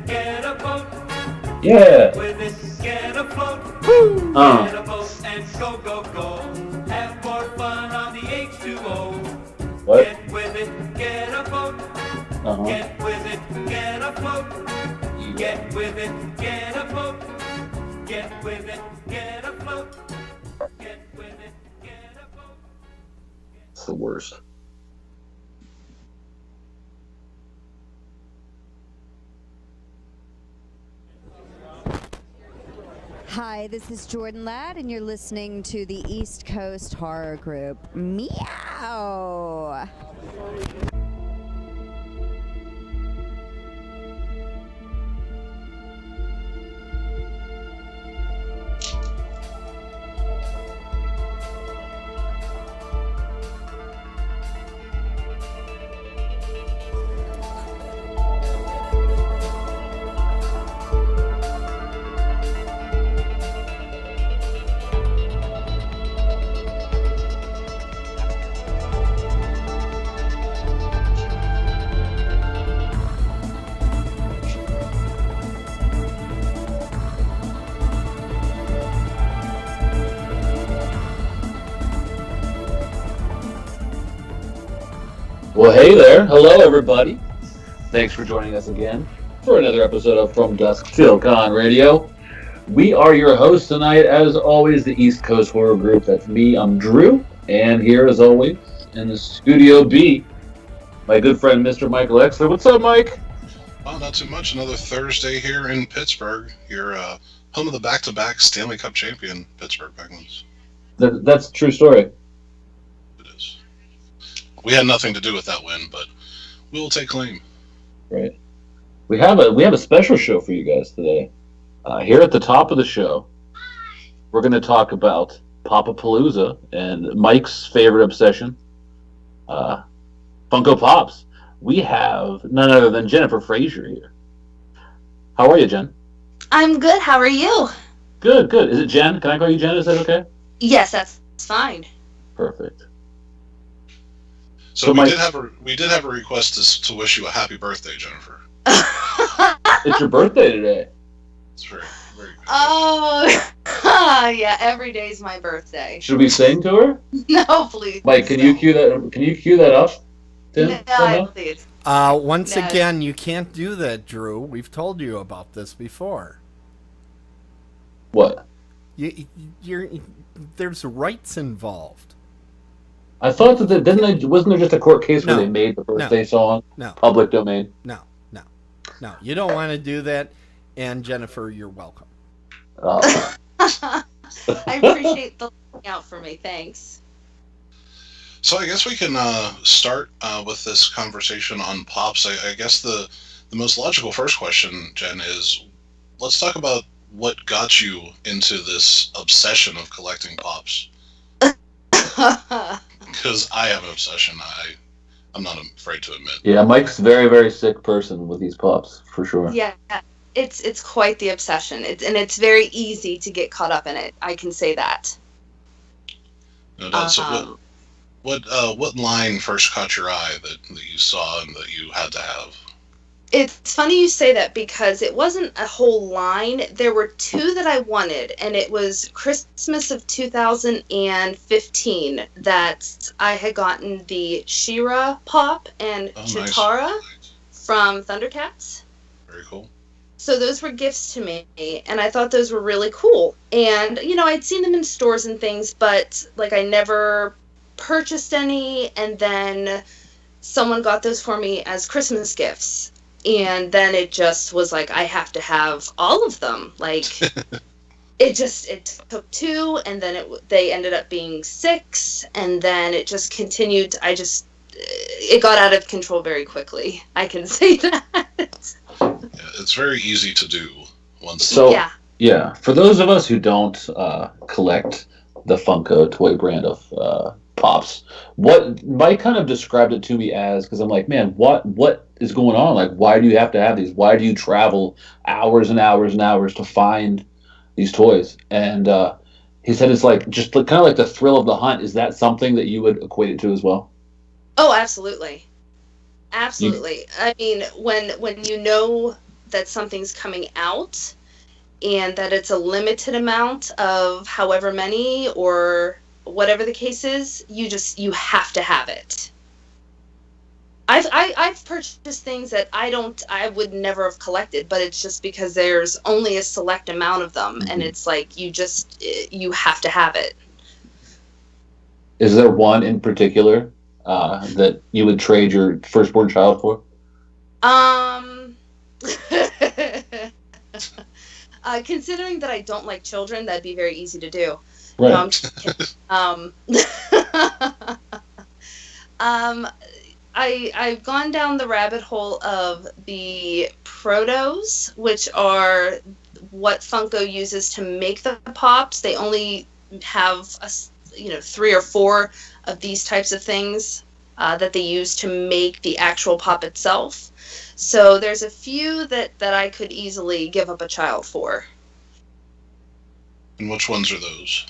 get a boat. Yeah. Get with it, get afloat. Uh. Get a boat and go, go, go. Have more fun on the H2O. What? Get with it, get a boat. Get with it, get afloat. Get with it, get afloat. Get with it, get afloat. Get with it, get afloat. It's the worst. Hi, this is Jordan Ladd, and you're listening to the East Coast Horror Group. Meow! Well, hey there. Hello, everybody. Thanks for joining us again for another episode of From Dusk Till Dawn Radio. We are your hosts tonight, as always, the East Coast Horror Group. That's me, I'm Drew, and here, as always, in the Studio B, my good friend, Mr. Michael Exler. What's up, Mike? Well, not too much. Another Thursday here in Pittsburgh. Your home of the back-to-back Stanley Cup champion, Pittsburgh Penguins. That's a true story. It is. We had nothing to do with that win, but we will take claim. Right. We have a special show for you guys today. Here at the top of the show, we're going to talk about Pop-A-Palooza and Mike's favorite obsession, Funko Pops. We have none other than Jennifer Frazier here. How are you, Jen? I'm good. How are you? Good, good. Is it Jen? Can I call you Jen? Is that okay? Yes, that's fine. Perfect. So we did have a request to wish you a happy birthday, Jennifer. It's your birthday today. It's very, very good. Oh, yeah. Every day's my birthday. Should we sing to her? No, please. Mike, can you cue that? Can you cue that up? No, please. Once again, you can't do that, Drew. We've told you about this before. What? There's rights involved. I thought that wasn't there just a court case where they made the birthday song public domain? No. You don't want to do that, and Jennifer, you're welcome. Oh. I appreciate the looking out for me. Thanks. So I guess we can start with this conversation on Pops. I guess the most logical first question, Jen, is let's talk about what got you into this obsession of collecting Pops. Because I have an obsession. I'm not afraid to admit. Yeah, Mike's a very, very sick person with these Pops, for sure. Yeah, it's quite the obsession. It's very easy to get caught up in it. I can say that. No doubt. So what line first caught your eye that you saw and that you had to have? It's funny you say that because it wasn't a whole line. There were two that I wanted, and it was Christmas of 2015 that I had gotten the She-Ra Pop and Chitara from Thundercats. Very cool. So those were gifts to me, and I thought those were really cool. And, I'd seen them in stores and things, but, I never purchased any, and then someone got those for me as Christmas gifts. And then it just was like, I have to have all of them. It took two, and then they ended up being 6, and then it just continued. It got out of control very quickly. I can say that. Yeah, it's very easy to do once. Yeah. For those of us who don't collect the Funko toy brand of Pops, what Mike kind of described it to me as, because I'm like, man, what is going on? Why do you have to have these? Why do you travel hours and hours and hours to find these toys? And he said it's just kind of like the thrill of the hunt. Is that something that you would equate it to as well? Oh, absolutely. I mean, when that something's coming out and that it's a limited amount of however many or whatever the case is, you have to have it. I've purchased things that I would never have collected, but it's just because there's only a select amount of them, and it's like you have to have it. Is there one in particular that you would trade your firstborn child for? Considering that I don't like children, that'd be very easy to do. Right. No, I'm just kidding. I've gone down the rabbit hole of the protos, which are what Funko uses to make the pops. They only have 3 or 4 of these types of things that they use to make the actual pop itself. So there's a few that I could easily give up a child for. And which ones are those?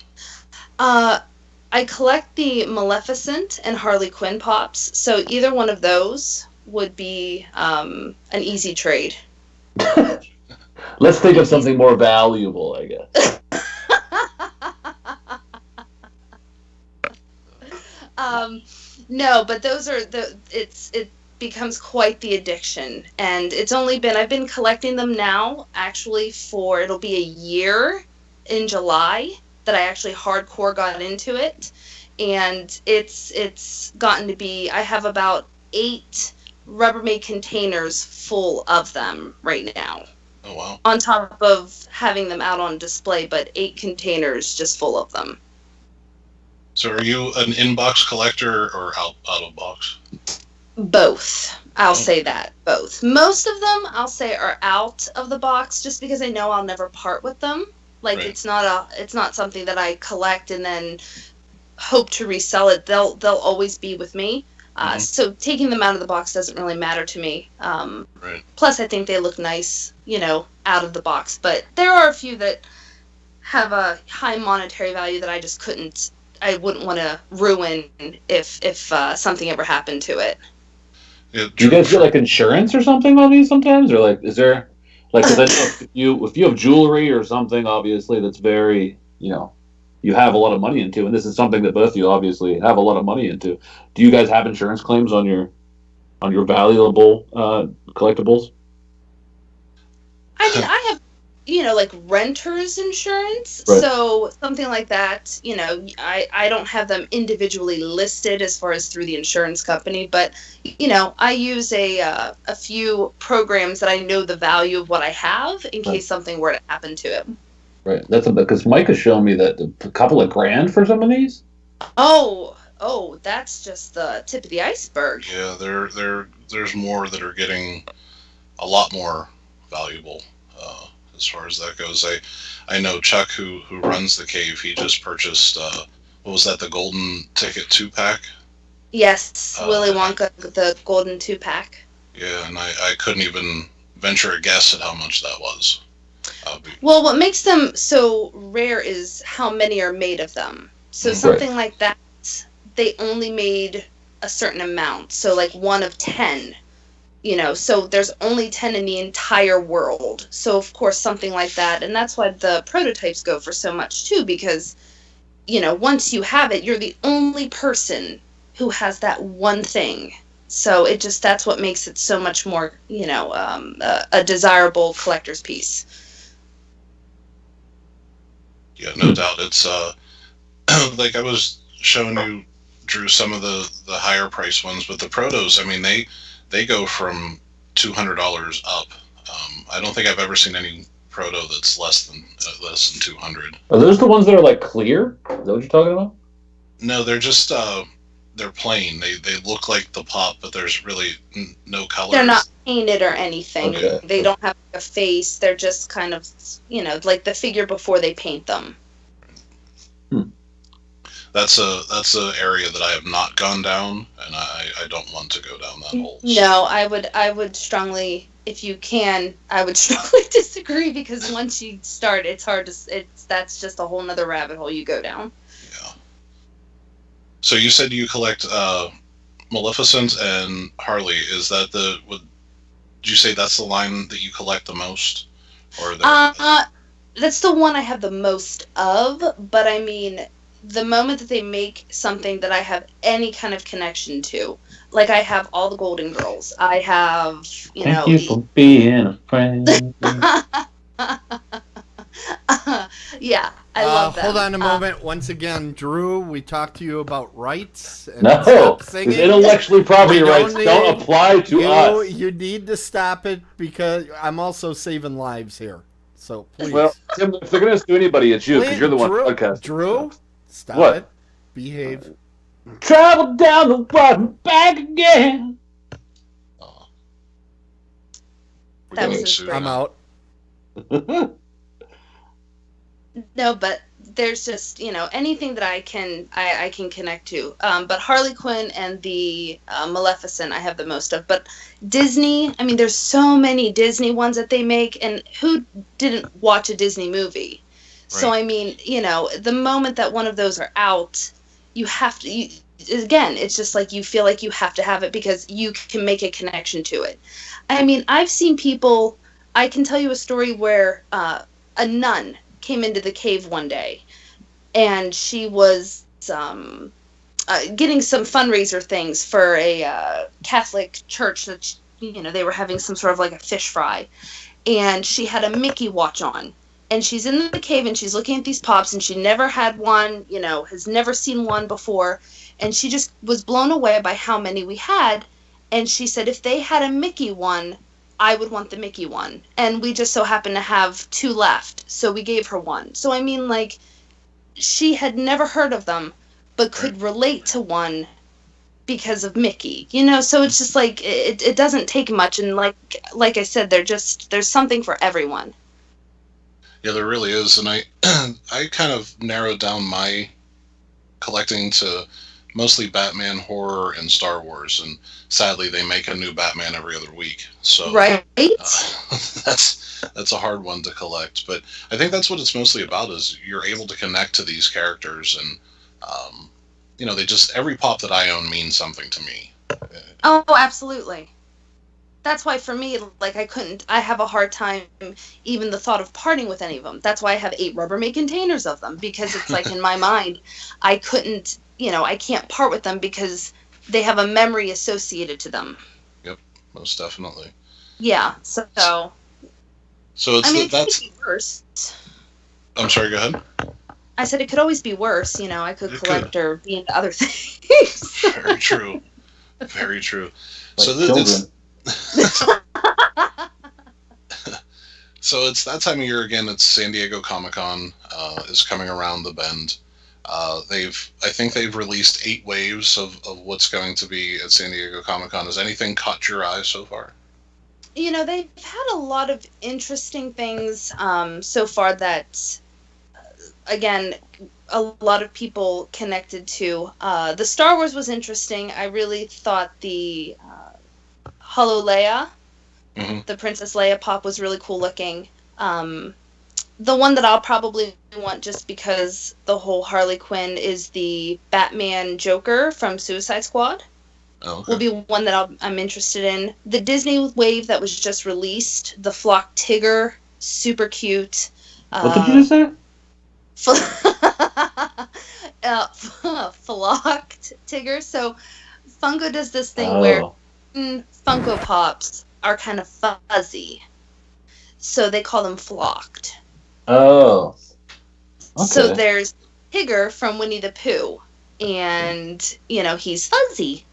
I collect the Maleficent and Harley Quinn pops, so either one of those would be an easy trade. Let's think of something more valuable, I guess. No, but those are it becomes quite the addiction, and I've been collecting them now actually for it'll be a year in July that I actually hardcore got into it, and it's gotten to be, I have about 8 Rubbermaid containers full of them right now. Oh, wow. On top of having them out on display, but 8 containers just full of them. So are you an in-box collector or out of box? Both. I'll say that. Both. Most of them, I'll say, are out of the box just because I know I'll never part with them. Like, Right. it's not something that I collect and then hope to resell it. They'll always be with me. So taking them out of the box doesn't really matter to me. Right. Plus, I think they look nice, out of the box. But there are a few that have a high monetary value that I wouldn't want to ruin if something ever happened to it. Yeah, Do you guys get like insurance or something on these sometimes, or like is there like, because I know if you have jewelry or something, obviously that's very you have a lot of money into, and this is something that both of you obviously have a lot of money into. Do you guys have insurance claims on your valuable collectibles? I mean, I have, like renter's insurance. Right. So something like that, I don't have them individually listed as far as through the insurance company, but, I use a few programs that I know the value of what I have in case something were to happen to it. Right. That's because Mike has shown me that a couple of grand for some of these. Oh, that's just the tip of the iceberg. Yeah, there's more that are getting a lot more valuable as far as that goes. I know Chuck, who runs the cave, he just purchased what was that, the Golden Ticket 2-pack? Yes, Willy Wonka, the Golden 2-pack. Yeah, and I couldn't even venture a guess at how much that was. Well, what makes them so rare is how many are made of them. So something like that, they only made a certain amount. So like 1 of 10, so there's only 10 in the entire world. So of course something like that, and that's why the prototypes go for so much too, because, once you have it, you're the only person who has that one thing. So that's what makes it so much more, a desirable collector's piece. Yeah, no doubt. It's like I was showing you, Drew, some of the higher price ones, but the protos, I mean, they go from $200 up. I don't think I've ever seen any proto that's less than 200. Are those the ones that are like clear? Is that what you're talking about? No, they're just they're plain. They look like the pop, but there's really no color. They're not painted or anything. Okay. They don't have a face. They're just kind of, like the figure before they paint them. That's a area that I have not gone down, and I don't want to go down that hole. No, I would strongly, if you can, I would strongly disagree, because once you start, it's hard to. That's just a whole nother rabbit hole you go down. Yeah. So you said you collect Maleficent and Harley. Is that you say that's the line that you collect the most, or the? That's the one I have the most of. But I mean, the moment that they make something that I have any kind of connection to, like I have all the Golden Girls. I have, Thank you for being a friend. Yeah, I love them. Hold on a moment. Once again, Drew, we talked to you about rights. And No, stop because singing. intellectually property We rights don't apply to us. You need to stop it because I'm also saving lives here. So please. Well, Tim, if they're going to sue anybody, it's you, because you're the one podcasting. Drew, stop What? it. Behave. Travel down the water and back again. That was his I'm out. No, but there's just anything that I can connect to. But Harley Quinn and the Maleficent I have the most of. But Disney, I mean, there's so many Disney ones that they make, and who didn't watch a Disney movie? Right. So I mean, the moment that one of those are out, you have to. Again, it's just like you feel like you have to have it because you can make a connection to it. I mean, I've seen people. I can tell you a story where a nun came into the cave one day, and she was getting some fundraiser things for a Catholic church that they were having some sort of like a fish fry, and she had a Mickey watch on, and she's in the cave and she's looking at these pops, and she never had one, has never seen one before, and she just was blown away by how many we had, and she said if they had a Mickey one, I would want the Mickey one. And we just so happened to have 2 left, so we gave her one. So I mean, like, she had never heard of them, but could relate to one because of Mickey. So it's just like, it doesn't take much, and like I said, there's something for everyone. Yeah, there really is, and I kind of narrowed down my collecting to mostly Batman, horror, and Star Wars, and sadly they make a new Batman every other week. So right, that's a hard one to collect. But I think that's what it's mostly about, is you're able to connect to these characters, and they just, every pop that I own means something to me. Oh, absolutely. That's why for me, like, I have a hard time even the thought of parting with any of them. That's why I have 8 Rubbermaid containers of them, because it's like in my mind, I couldn't, I can't part with them because they have a memory associated to them. Yep, most definitely. Yeah, so it's it that's could be worse. I'm sorry, go ahead. I said it could always be worse, I could collect or be into other things. Very true. Very true. Like so so it's that time of year again. It's San Diego Comic-Con is coming around the bend. I think they've released 8 waves of what's going to be at San Diego Comic-Con. Has anything caught your eye so far? They've had a lot of interesting things so far that, again, a lot of people connected to. The Star Wars was interesting. I really thought the Holo Leia, the Princess Leia pop, was really cool looking. The one that I'll probably want just because the whole Harley Quinn is the Batman Joker from Suicide Squad. Oh, okay. Will be one that I'm interested in. The Disney wave that was just released, the Flock Tigger, super cute. What did you say? Flocked Tigger. So Funko does this thing where Funko Pops are kind of fuzzy, so they call them flocked. Oh. Okay. So there's Tigger from Winnie the Pooh, and he's fuzzy,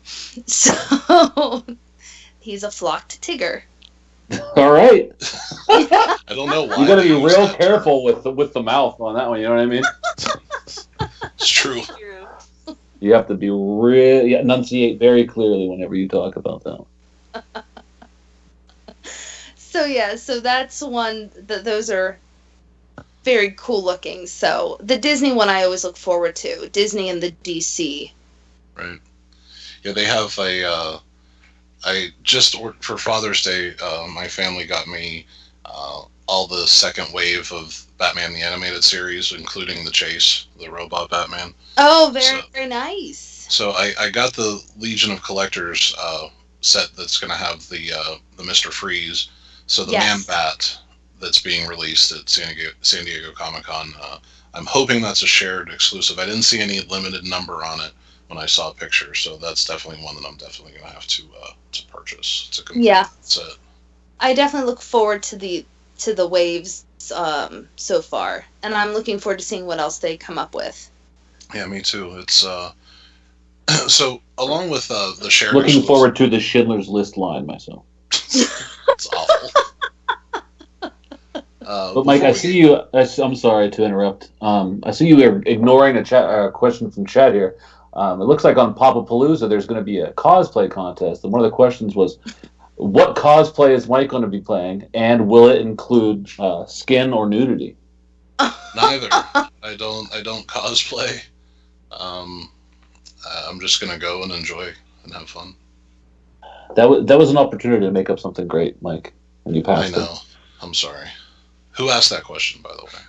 so he's a flocked Tigger. All right. I don't know why. You got to be real careful with the mouth on that one. You know what I mean? It's true. You have to be enunciate very clearly whenever you talk about that one. So that's one that those are very cool looking. So the Disney one I always look forward to. Disney and the DC. Right. Yeah, they have I just ordered for Father's Day. My family got me all the second wave of Batman the Animated Series, including the Chase, the robot Batman. Oh, very nice. So I got the Legion of Collectors set that's going to have the Mr. Freeze. So the Yes. Man-Bat that's being released at San Diego Comic-Con. I'm hoping that's a shared exclusive. I didn't see any limited number on it when I saw pictures, so that's definitely one that I'm definitely going to have to purchase. It's a complete set. I definitely look forward to the waves so far, and I'm looking forward to seeing what else they come up with. Yeah, me too. It's so along with the shared Looking exclusive, forward to the Schindler's List line myself. it's awful. But Mike, I see you. I'm sorry to interrupt. I see you are ignoring a question from chat here. It looks like on Papapalooza there's going to be a cosplay contest, and one of the questions was, what cosplay is Mike going to be playing, and will it include skin or nudity? Neither. I don't cosplay. I'm just going to go and enjoy and have fun. That was an opportunity to make up something great, Mike, and you passed I know. it. I'm sorry. Who asked that question, by the way?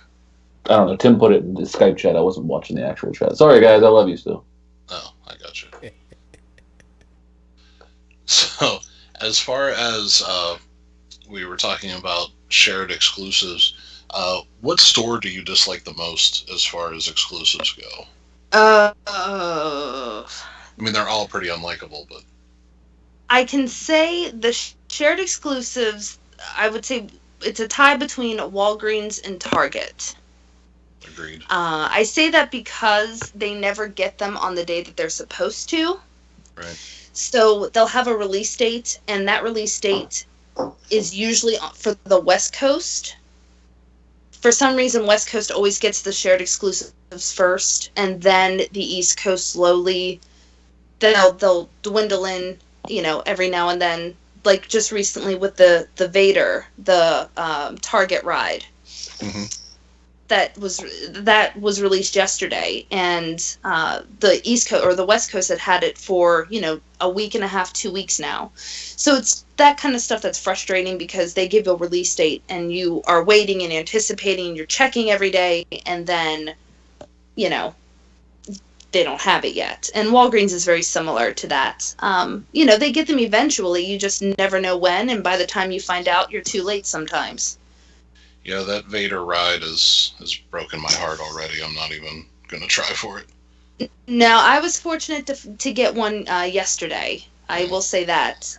I don't know. Tim put it in the Skype chat. I wasn't watching the actual chat. Sorry, guys. I love you still. Oh, I got you. So, as far as we were talking about shared exclusives, what store do you dislike the most as far as exclusives go? I mean, they're all pretty unlikable, but I can say the shared exclusives, I would say it's a tie between Walgreens and Target. agreed. I say that because they never get them on the day that they're supposed to. Right. So they'll have a release date, and that release date is usually for the West Coast. For some reason, West Coast always gets the shared exclusives first, and then the East Coast slowly, they'll dwindle in, every now and then. Like just recently with the Vader, the Target ride. Mm-hmm. That was released yesterday, and the East Coast or the West Coast had it for a week and a half, 2 weeks now. So it's that kind of stuff that's frustrating because they give a release date and you are waiting and anticipating and you're checking every day, and then they don't have it yet. And Walgreens is very similar to that. They get them eventually, you just never know when, and by the time you find out, you're too late sometimes. Yeah, that Vader ride has broken my heart already. I'm not even going to try for it. No, I was fortunate to get one yesterday. I will say that.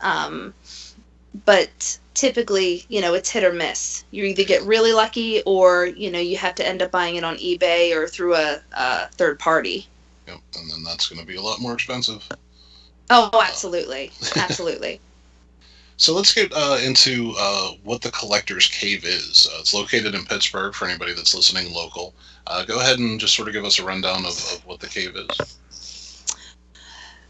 But typically, it's hit or miss. You either get really lucky or, you have to end up buying it on eBay or through a third party. Yep, and then that's going to be a lot more expensive. Oh, absolutely. Absolutely. So let's get into what the Collector's Cave is. It's located in Pittsburgh for anybody that's listening local. Go ahead and just sort of give us a rundown of what the cave is.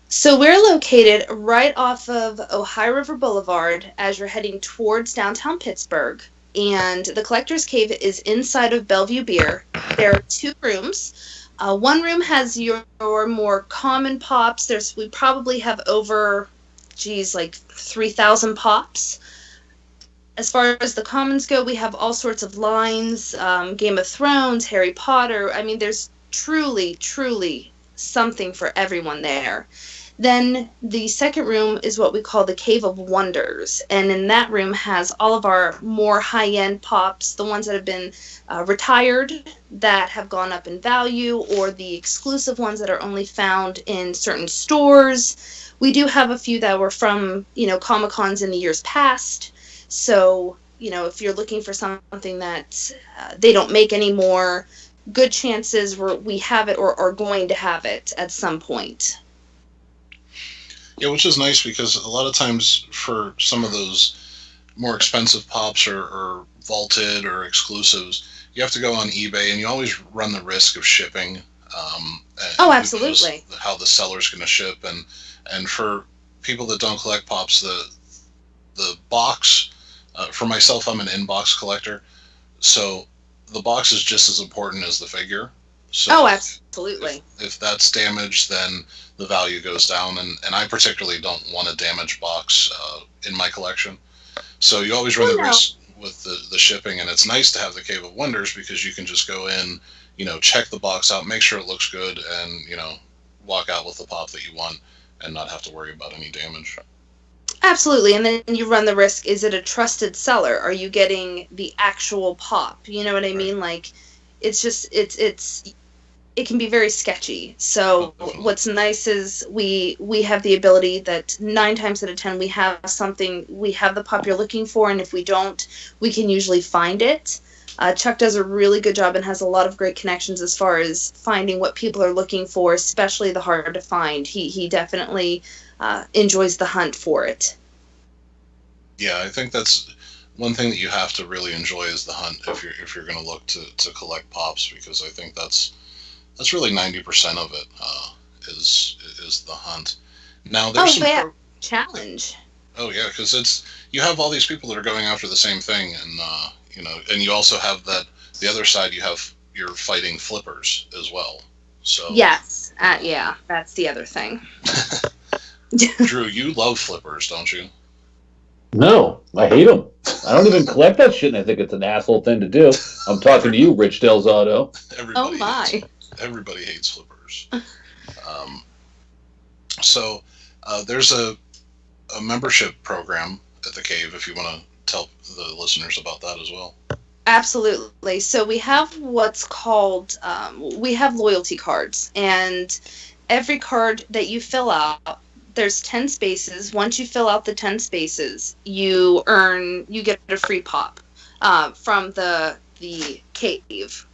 So we're located right off of Ohio River Boulevard as you're heading towards downtown Pittsburgh. And the Collector's Cave is inside of Bellevue Beer. There are 2 rooms. One room has your more common pops. We probably have over... like 3,000 pops. As far as the commons go, we have all sorts of lines, Game of Thrones, Harry Potter. I mean, there's truly, truly something for everyone there. Then the second room is what we call the Cave of Wonders, and in that room has all of our more high-end pops, the ones that have been retired, that have gone up in value, or the exclusive ones that are only found in certain stores. We do have a few that were from, Comic-Cons in the years past. So, if you're looking for something that they don't make anymore, good chances we have it or are going to have it at some point. Yeah, which is nice because a lot of times for some of those more expensive pops or vaulted or exclusives, you have to go on eBay and you always run the risk of shipping. Oh, absolutely. How the seller's going to ship. And for people that don't collect pops, the box, for myself, I'm an in-box collector, so the box is just as important as the figure. So absolutely. If that's damaged, then the value goes down, and I particularly don't want a damaged box in my collection. So you always run the risk with the shipping, and it's nice to have the Cave of Wonders because you can just go in, check the box out, make sure it looks good, and, walk out with the pop that you want and not have to worry about any damage. Absolutely, and then you run the risk, is it a trusted seller? Are you getting the actual pop? You know what I mean? Like, it's just, it can be very sketchy. So what's nice is we have the ability that 9 times out of 10 we have the pop you're looking for, and if we don't, we can usually find it. Chuck does a really good job and has a lot of great connections as far as finding what people are looking for, especially the hard to find. He definitely enjoys the hunt for it. Yeah, I think that's one thing that you have to really enjoy is the hunt if you're going to look to collect pops, because I think that's really 90% of it is the hunt. Now there's challenge. Oh yeah, because you have all these people that are going after the same thing, and and you also have the other side. You're fighting flippers as well. So yes, yeah, that's the other thing. Drew, you love flippers, don't you? No, I hate them. I don't even collect that shit, and I think it's an asshole thing to do. I'm talking to you, Rich Del's Auto. Everybody hates flippers. So there's a membership program at the cave, if you want to tell the listeners about that as well. Absolutely. So we have what's called, we have loyalty cards, and every card that you fill out, there's 10 spaces. Once you fill out the 10 spaces, you get a free pop from the cave.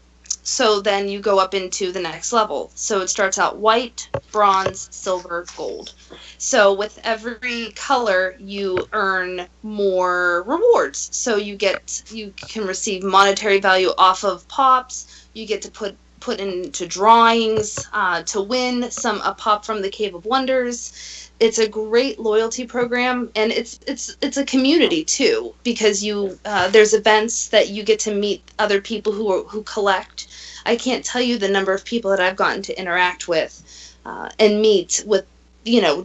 So then you go up into the next level. So it starts out white, bronze, silver, gold. So with every color, you earn more rewards. So you can receive monetary value off of pops. You get to put into drawings to win a pop from the Cave of Wonders. It's a great loyalty program, and it's a community too, because there's events that you get to meet other people who collect. I can't tell you the number of people that I've gotten to interact with and meet with,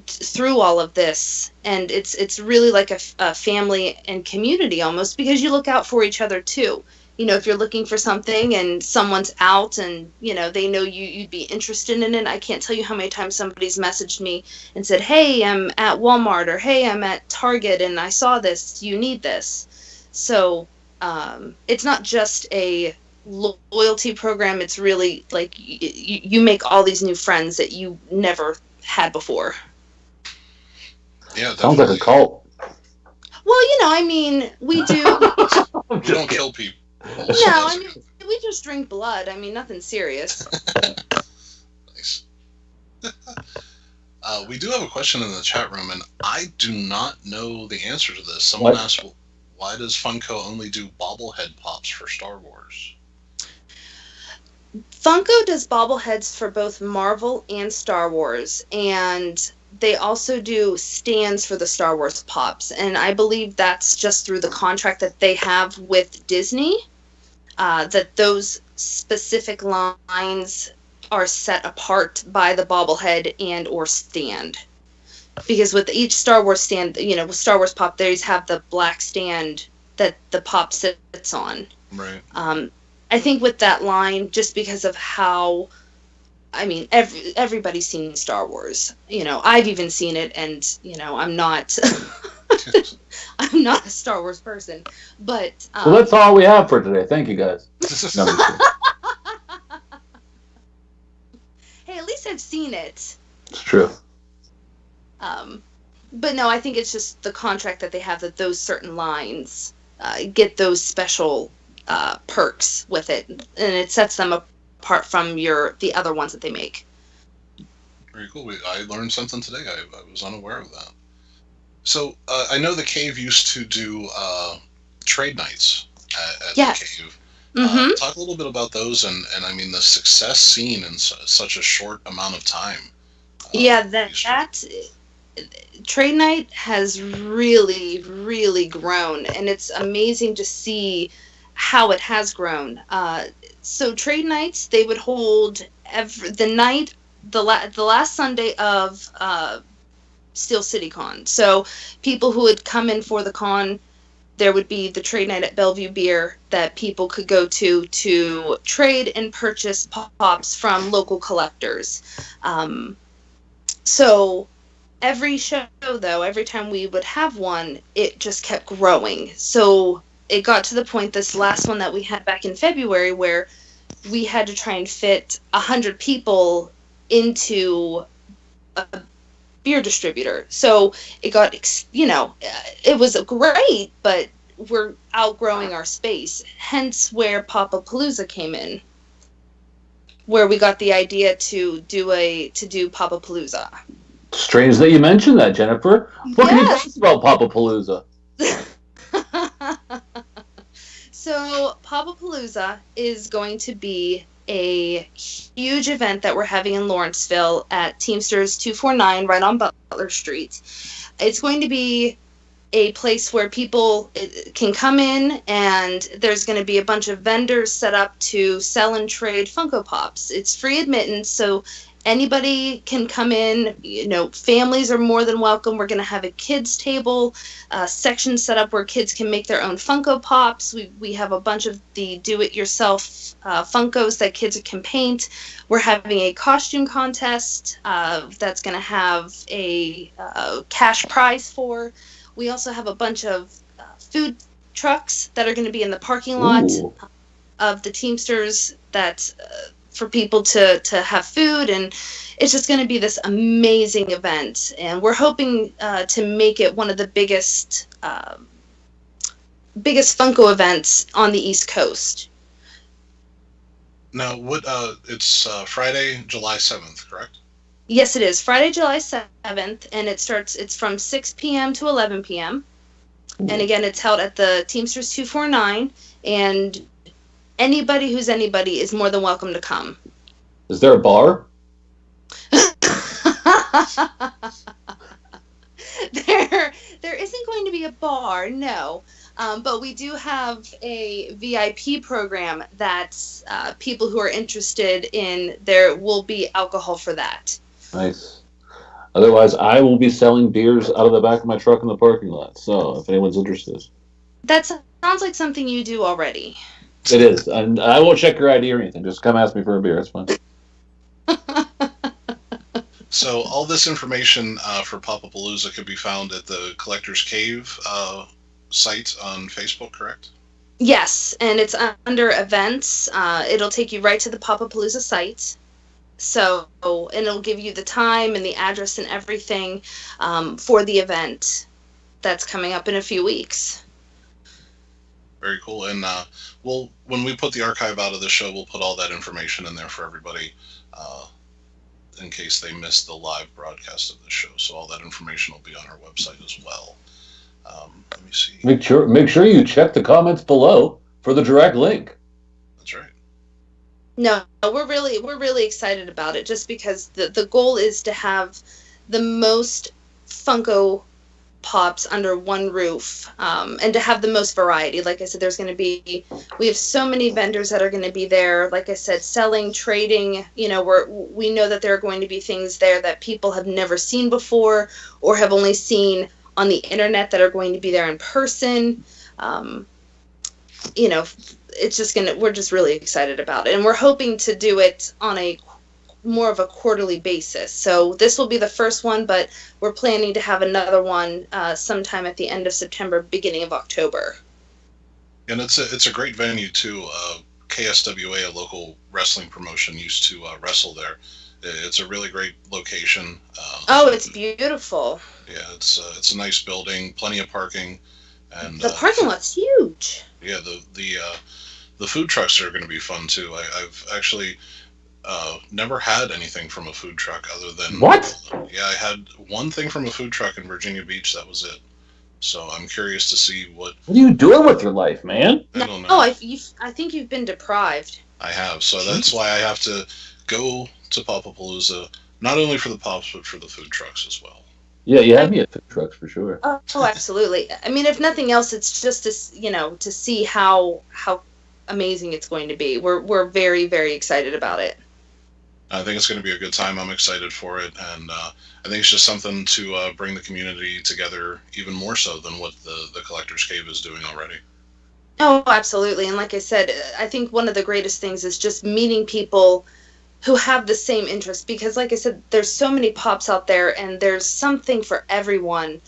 through all of this, and it's really like a family and community almost, because you look out for each other too. If you're looking for something and someone's out and, they know you'd be interested in it, I can't tell you how many times somebody's messaged me and said, hey, I'm at Walmart, or hey, I'm at Target and I saw this, you need this. So it's not just a loyalty program, it's really like you make all these new friends that you never had before. Yeah, sounds like a cult. Well, we do. We don't kill people. No, we just drink blood. Nothing serious. Nice. We do have a question in the chat room, and I do not know the answer to this. Someone asked, why does Funko only do bobblehead pops for Star Wars? Funko does bobbleheads for both Marvel and Star Wars, and they also do stands for the Star Wars pops, and I believe that's just through the contract that they have with Disney, that those specific lines are set apart by the bobblehead and or stand. Because with each Star Wars stand, with Star Wars pop, they have the black stand that the pop sits on. Right. I think with that line, just because of how, everybody's seen Star Wars. I've even seen it, and I'm not, I'm not a Star Wars person. But well, that's all we have for today. Thank you, guys. Hey, at least I've seen it. It's true. But no, I think it's just the contract that they have, that those certain lines get those special perks with it, and it sets them apart from the other ones that they make. Very cool. I learned something today. I was unaware of that. So I know the cave used to do trade nights at yes. the cave. Mm-hmm. Talk a little bit about those and the success seen in such a short amount of time. Yeah, that trade night has really, really grown, and it's amazing to see how it has grown. So trade nights, they would hold the last Sunday of Steel City Con. So people who would come in for the con, there would be the trade night at Bellevue Beer that people could go to trade and purchase pops from local collectors. So every show, though, every time we would have one, it just kept growing. So it got to the point, this last one that we had back in February, where we had to try and fit 100 people into a beer distributor. So it got, it was great, but we're outgrowing our space. Hence where Papapalooza came in, where we got the idea to do Papapalooza. Strange that you mentioned that, Jennifer. What can you tell us about Papapalooza? So Papapalooza is going to be a huge event that we're having in Lawrenceville at Teamsters 249 right on Butler Street. It's going to be a place where people can come in, and there's going to be a bunch of vendors set up to sell and trade Funko Pops. It's free admittance, so anybody can come in. Families are more than welcome. We're going to have a kids table section set up where kids can make their own Funko Pops. We have a bunch of the do-it-yourself Funkos that kids can paint. We're having a costume contest that's going to have a cash prize for. We also have a bunch of food trucks that are going to be in the parking lot of the Teamsters that for people to have food, and it's just going to be this amazing event. And we're hoping to make it one of the biggest Funko events on the East Coast. Now, it's Friday, July 7th, correct? Yes, it is. Friday, July 7th, and it's from 6 p.m. to 11 p.m. And again, it's held at the Teamsters 249, and anybody who's anybody is more than welcome to come. Is there a bar? There isn't going to be a bar, no. But we do have a VIP program that people who are interested in, there will be alcohol for that. Nice. Otherwise, I will be selling beers out of the back of my truck in the parking lot. So, if anyone's interested. That sounds like something you do already. It is. And I won't check your ID or anything. Just come ask me for a beer. It's fine. So, all this information for Papapalooza can be found at the Collector's Cave site on Facebook, correct? Yes, and it's under events. It'll take you right to the Papapalooza site. So, and it'll give you the time and the address and everything for the event that's coming up in a few weeks. Very cool. And when we put the archive out of the show, we'll put all that information in there for everybody in case they missed the live broadcast of the show. So all that information will be on our website as well. Let me see. Make sure you check the comments below for the direct link. That's right. No, we're really excited about it, just because the goal is to have the most Funko Pops under one roof, and to have the most variety. Like I said, we have so many vendors that are going to be there. Like I said, selling, trading. We know that there are going to be things there that people have never seen before or have only seen on the internet that are going to be there in person. We're just really excited about it, and we're hoping to do it on a more of a quarterly basis. So this will be the first one, but we're planning to have another one sometime at the end of September, beginning of October. And it's a great venue too. KSWA, a local wrestling promotion, used to wrestle there. It's a really great location. It's beautiful. Yeah, it's a nice building, plenty of parking, and the parking lot's huge. Yeah, the food trucks are going to be fun too. I've actually never had anything from a food truck other than what? Yeah, I had one thing from a food truck in Virginia Beach. That was it. So I'm curious to see what. What are you doing with your life, man? I don't know. Oh, I think you've been deprived. I have, so that's why I have to go to Papapalooza, not only for the pops but for the food trucks as well. Yeah, you have me at food trucks for sure. Oh, absolutely. I mean, if nothing else, it's just to see how amazing it's going to be. We're very, very excited about it. I think it's going to be a good time. I'm excited for it, and I think it's just something to bring the community together even more so than what the Collector's Cave is doing already. Oh, absolutely. And like I said, I think one of the greatest things is just meeting people who have the same interest, because like I said, there's so many pops out there and there's something for everyone.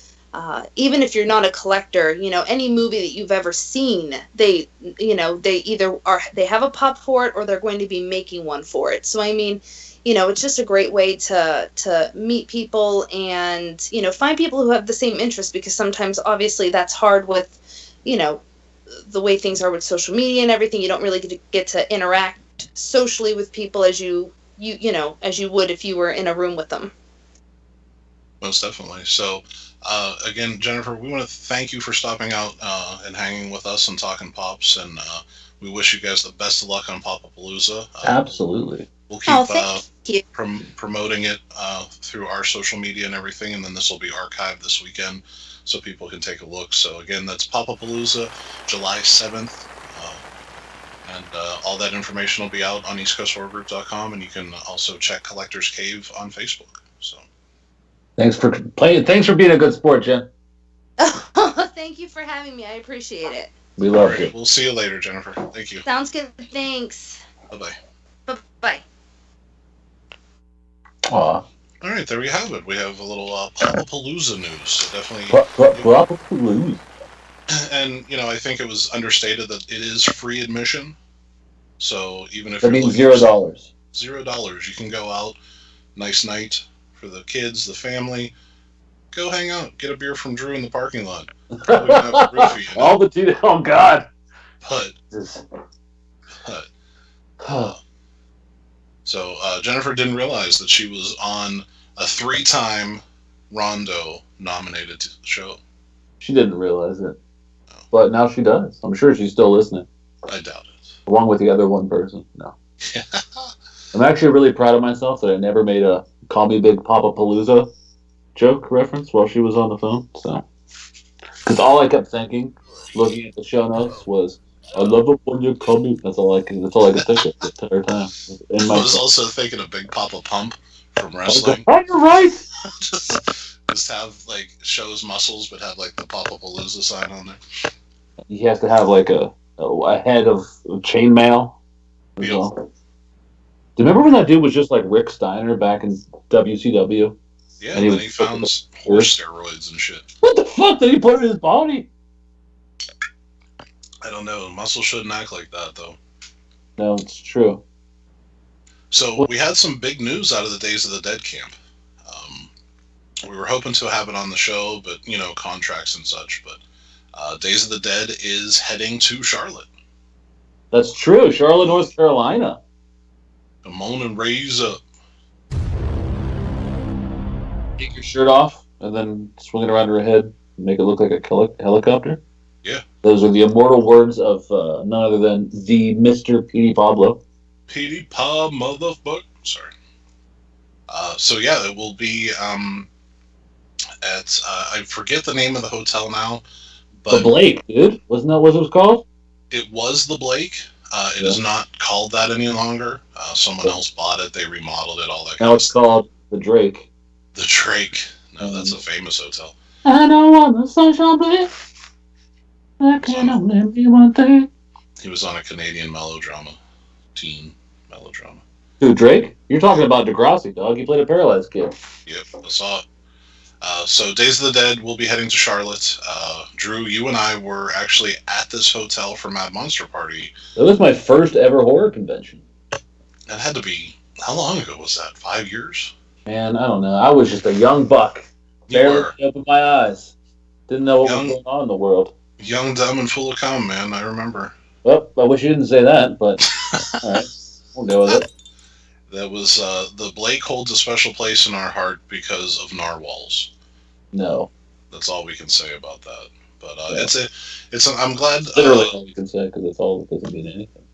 Even if you're not a collector, any movie that you've ever seen, they either they have a pop for it or they're going to be making one for it. So I mean, it's just a great way to meet people and, find people who have the same interest, because sometimes obviously that's hard with, the way things are with social media and everything. You don't really get to interact socially with people as you would if you were in a room with them. Most definitely. So, again, Jennifer, we want to thank you for stopping out and hanging with us and talking pops, and we wish you guys the best of luck on Popapalooza. Absolutely. We'll keep thank you. promoting it through our social media and everything, and then this will be archived this weekend so people can take a look. So, again, that's Popapalooza, July 7th. And all that information will be out on eastcoasthorrorgroup.com, and you can also check Collector's Cave on Facebook. So. Thanks for playing. Thanks for being a good sport, Jen. Thank you for having me. I appreciate it. We love you. We'll see you later, Jennifer. Thank you. Sounds good. Thanks. Bye-bye. Bye-bye. Aw. All right, there we have it. We have a little Popapalooza news. So definitely. Popapalooza. And, I think it was understated that it is free admission. So even if that you're means $0. $0. $0. You can go out. Nice night for the kids, the family. Go hang out. Get a beer from Drew in the parking lot. All the tea. Oh, God. But so Jennifer didn't realize that she was on a 3-time Rondo nominated show. She didn't realize it. No. But now she does. I'm sure she's still listening. I doubt it. Along with the other one person. No. I'm actually really proud of myself that I never made a Call Me Big Popapalooza joke reference while she was on the phone. So, because all I kept thinking, looking at the show notes, was, I love it when you call me. That's all I could think of the entire time. I was also thinking of Big Papa Pump from wrestling. Oh, you're right. just have shows muscles, but have the Popapalooza sign on there. He has to have a head of chainmail. Yep. Well. Do you remember when that dude was just like Rick Steiner back in WCW? Yeah, and then he found horse steroids and shit. What the fuck did he put in his body? I don't know. Muscle shouldn't act like that, though. No, it's true. So we had some big news out of the Days of the Dead camp. We were hoping to have it on the show, but, contracts and such. But Days of the Dead is heading to Charlotte. That's true. Charlotte, North Carolina. Come on and raise up. Take your shirt off and then swing it around her head and make it look like a helicopter. Yeah. Those are the immortal words of none other than the Mr. Petey Pablo. Petey Pa motherfucker. Sorry. So yeah, it will be at I forget the name of the hotel now. But the Blake, dude. Wasn't that what it was called? It was the Blake. It is not called that any longer. Someone else bought it. They remodeled it. All that. Now it's called the Drake. The Drake. No, that's a famous hotel. I don't want the sunshine blade. I can only be one thing. He was on a Canadian melodrama, teen melodrama. Who, Drake? You're talking about Degrassi, dog. He played a paralyzed kid. Yep, I saw it. So Days of the Dead will be heading to Charlotte. Drew, you and I were actually at this hotel for Mad Monster Party. That was my first ever horror convention. That had to be, how long ago was that? 5 years? Man, I don't know. I was just a young buck. Barely opened my eyes. Didn't know what was going on in the world. Young, dumb, and full of cum, man. I remember. Well, I wish you didn't say that, but all right. We'll go with it. That was, the Blake holds a special place in our heart because of narwhals. No. That's all we can say about that. But I'm glad. Literally all we can say, because it's all, it doesn't mean anything.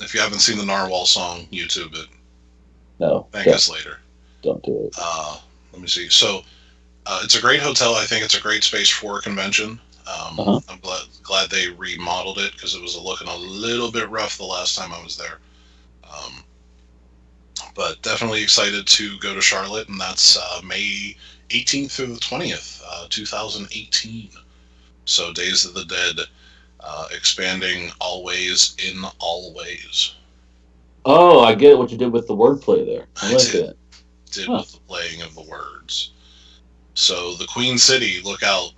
If you haven't seen the narwhal song, YouTube it. No. Thank us later. Don't do it. Let me see. So, it's a great hotel. I think it's a great space for a convention. I'm glad they remodeled it, because it was looking a little bit rough the last time I was there. But definitely excited to go to Charlotte, and that's May 18th through the 20th, 2018. So Days of the Dead, expanding always in all ways. Oh, I get what you did with the wordplay there. I like did that. Huh. with the playing of the words. So the Queen City, look out!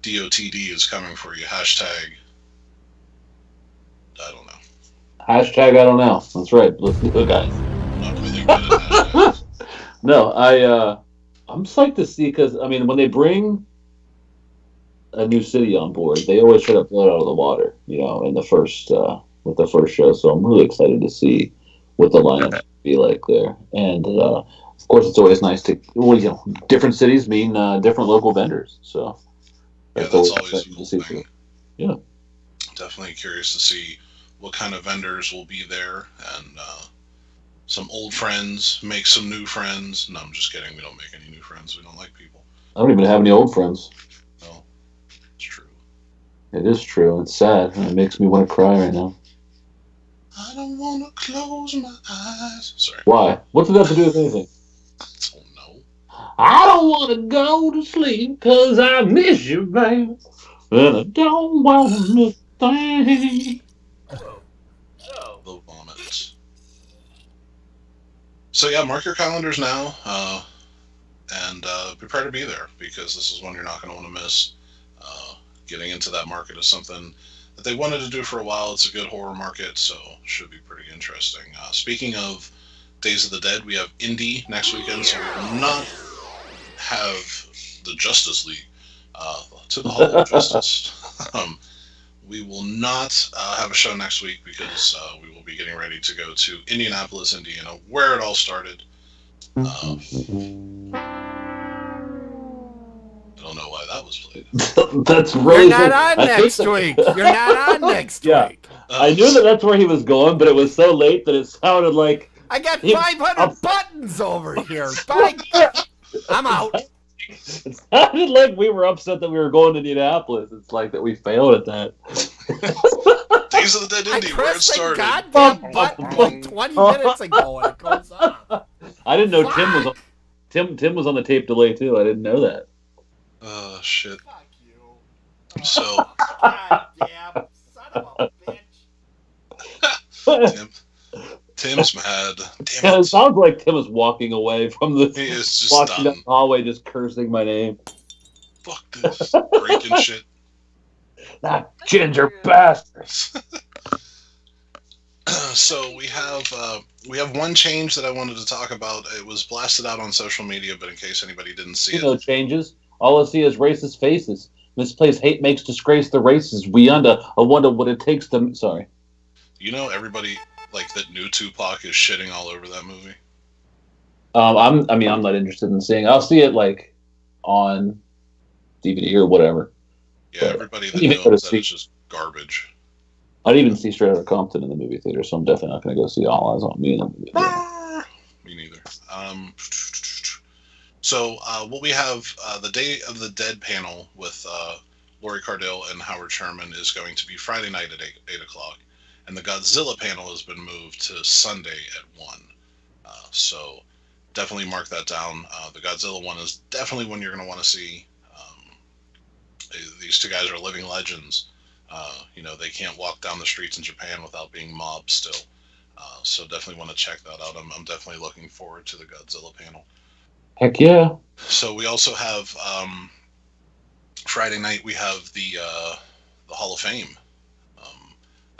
DOTD is coming for you. Hashtag. I don't know. Hashtag I don't know. That's right. Let's do it, guys. Not really good at hashtags. No, I'm psyched to see because I mean when they bring a new city on board, they always try to blow it out of the water, in the first with the first show. So I'm really excited to see what the lineup be like there. And of course, it's always nice to different cities mean different local vendors. So Yeah, that's always a exciting cool to see thing. too. Yeah. Definitely curious to see what kind of vendors will be there, and some old friends make some new friends. No, I'm just kidding. We don't make any new friends. We don't like people. I don't even have any old friends. No, it's true. It is true. It's sad. And it makes me want to cry right now. I don't want to close my eyes. Sorry. Why? What's it have to do with anything? I don't know. I don't want to go to sleep because I miss you, babe. And I don't want to miss a thing. The vomit. So yeah, mark your calendars now, and prepare to be there because this is one you're not going to want to miss. Getting into that market is something that they wanted to do for a while. It's a good horror market, so should be pretty interesting. Speaking of Days of the Dead, we have Indy next weekend, so we will not have the Justice League to the Hall of Justice. We will not have a show next week because we will be getting ready to go to Indianapolis, Indiana, where it all started. I don't know why that was played. That's really. You're not on next week. You're not on next week. I knew that's where he was going, but it was so late that it sounded like I got 500 buttons over here. Bye. I'm out. It sounded like we were upset that we were going to Indianapolis. It's like that we failed at that. Days of the Dead I Indy, where it pressed the started. goddamn button like 20 minutes ago and it goes on. I didn't know Tim was on the tape delay too. I didn't know that. Oh, shit. Fuck you. So, Goddamn son of a bitch. Tim's mad. Damn Yeah, it it. sounds like Tim is walking away from the He is just walking down done. the hallway, just cursing my name. Fuck this. Breaking shit. That ginger bastard. So we have one change that I wanted to talk about. It was blasted out on social media, but in case anybody didn't see No it, changes. All I see is racist faces. Misplaced hate makes disgrace the races. We I wonder what it takes to. Sorry. everybody like that knew Tupac is shitting all over that movie. I'm not interested in seeing. I'll see it like on DVD or whatever. Yeah, But everybody that I didn't even knows go to that see- it's just garbage. I didn't even see Straight Outta Compton in the movie theater, so I'm definitely not going to go see All Eyes on Me in the movie theater. Me neither. So what we have, the Day of the Dead panel with Laurie Cardell and Howard Sherman is going to be Friday night at 8 o'clock. And the Godzilla panel has been moved to Sunday at 1. So definitely mark that down. The Godzilla one is definitely one you're going to want to see. These two guys are living legends. They can't walk down the streets in Japan without being mobbed still. So definitely want to check that out. I'm definitely looking forward to the Godzilla panel. Heck yeah. So we also have Friday night. We have the Hall of Fame.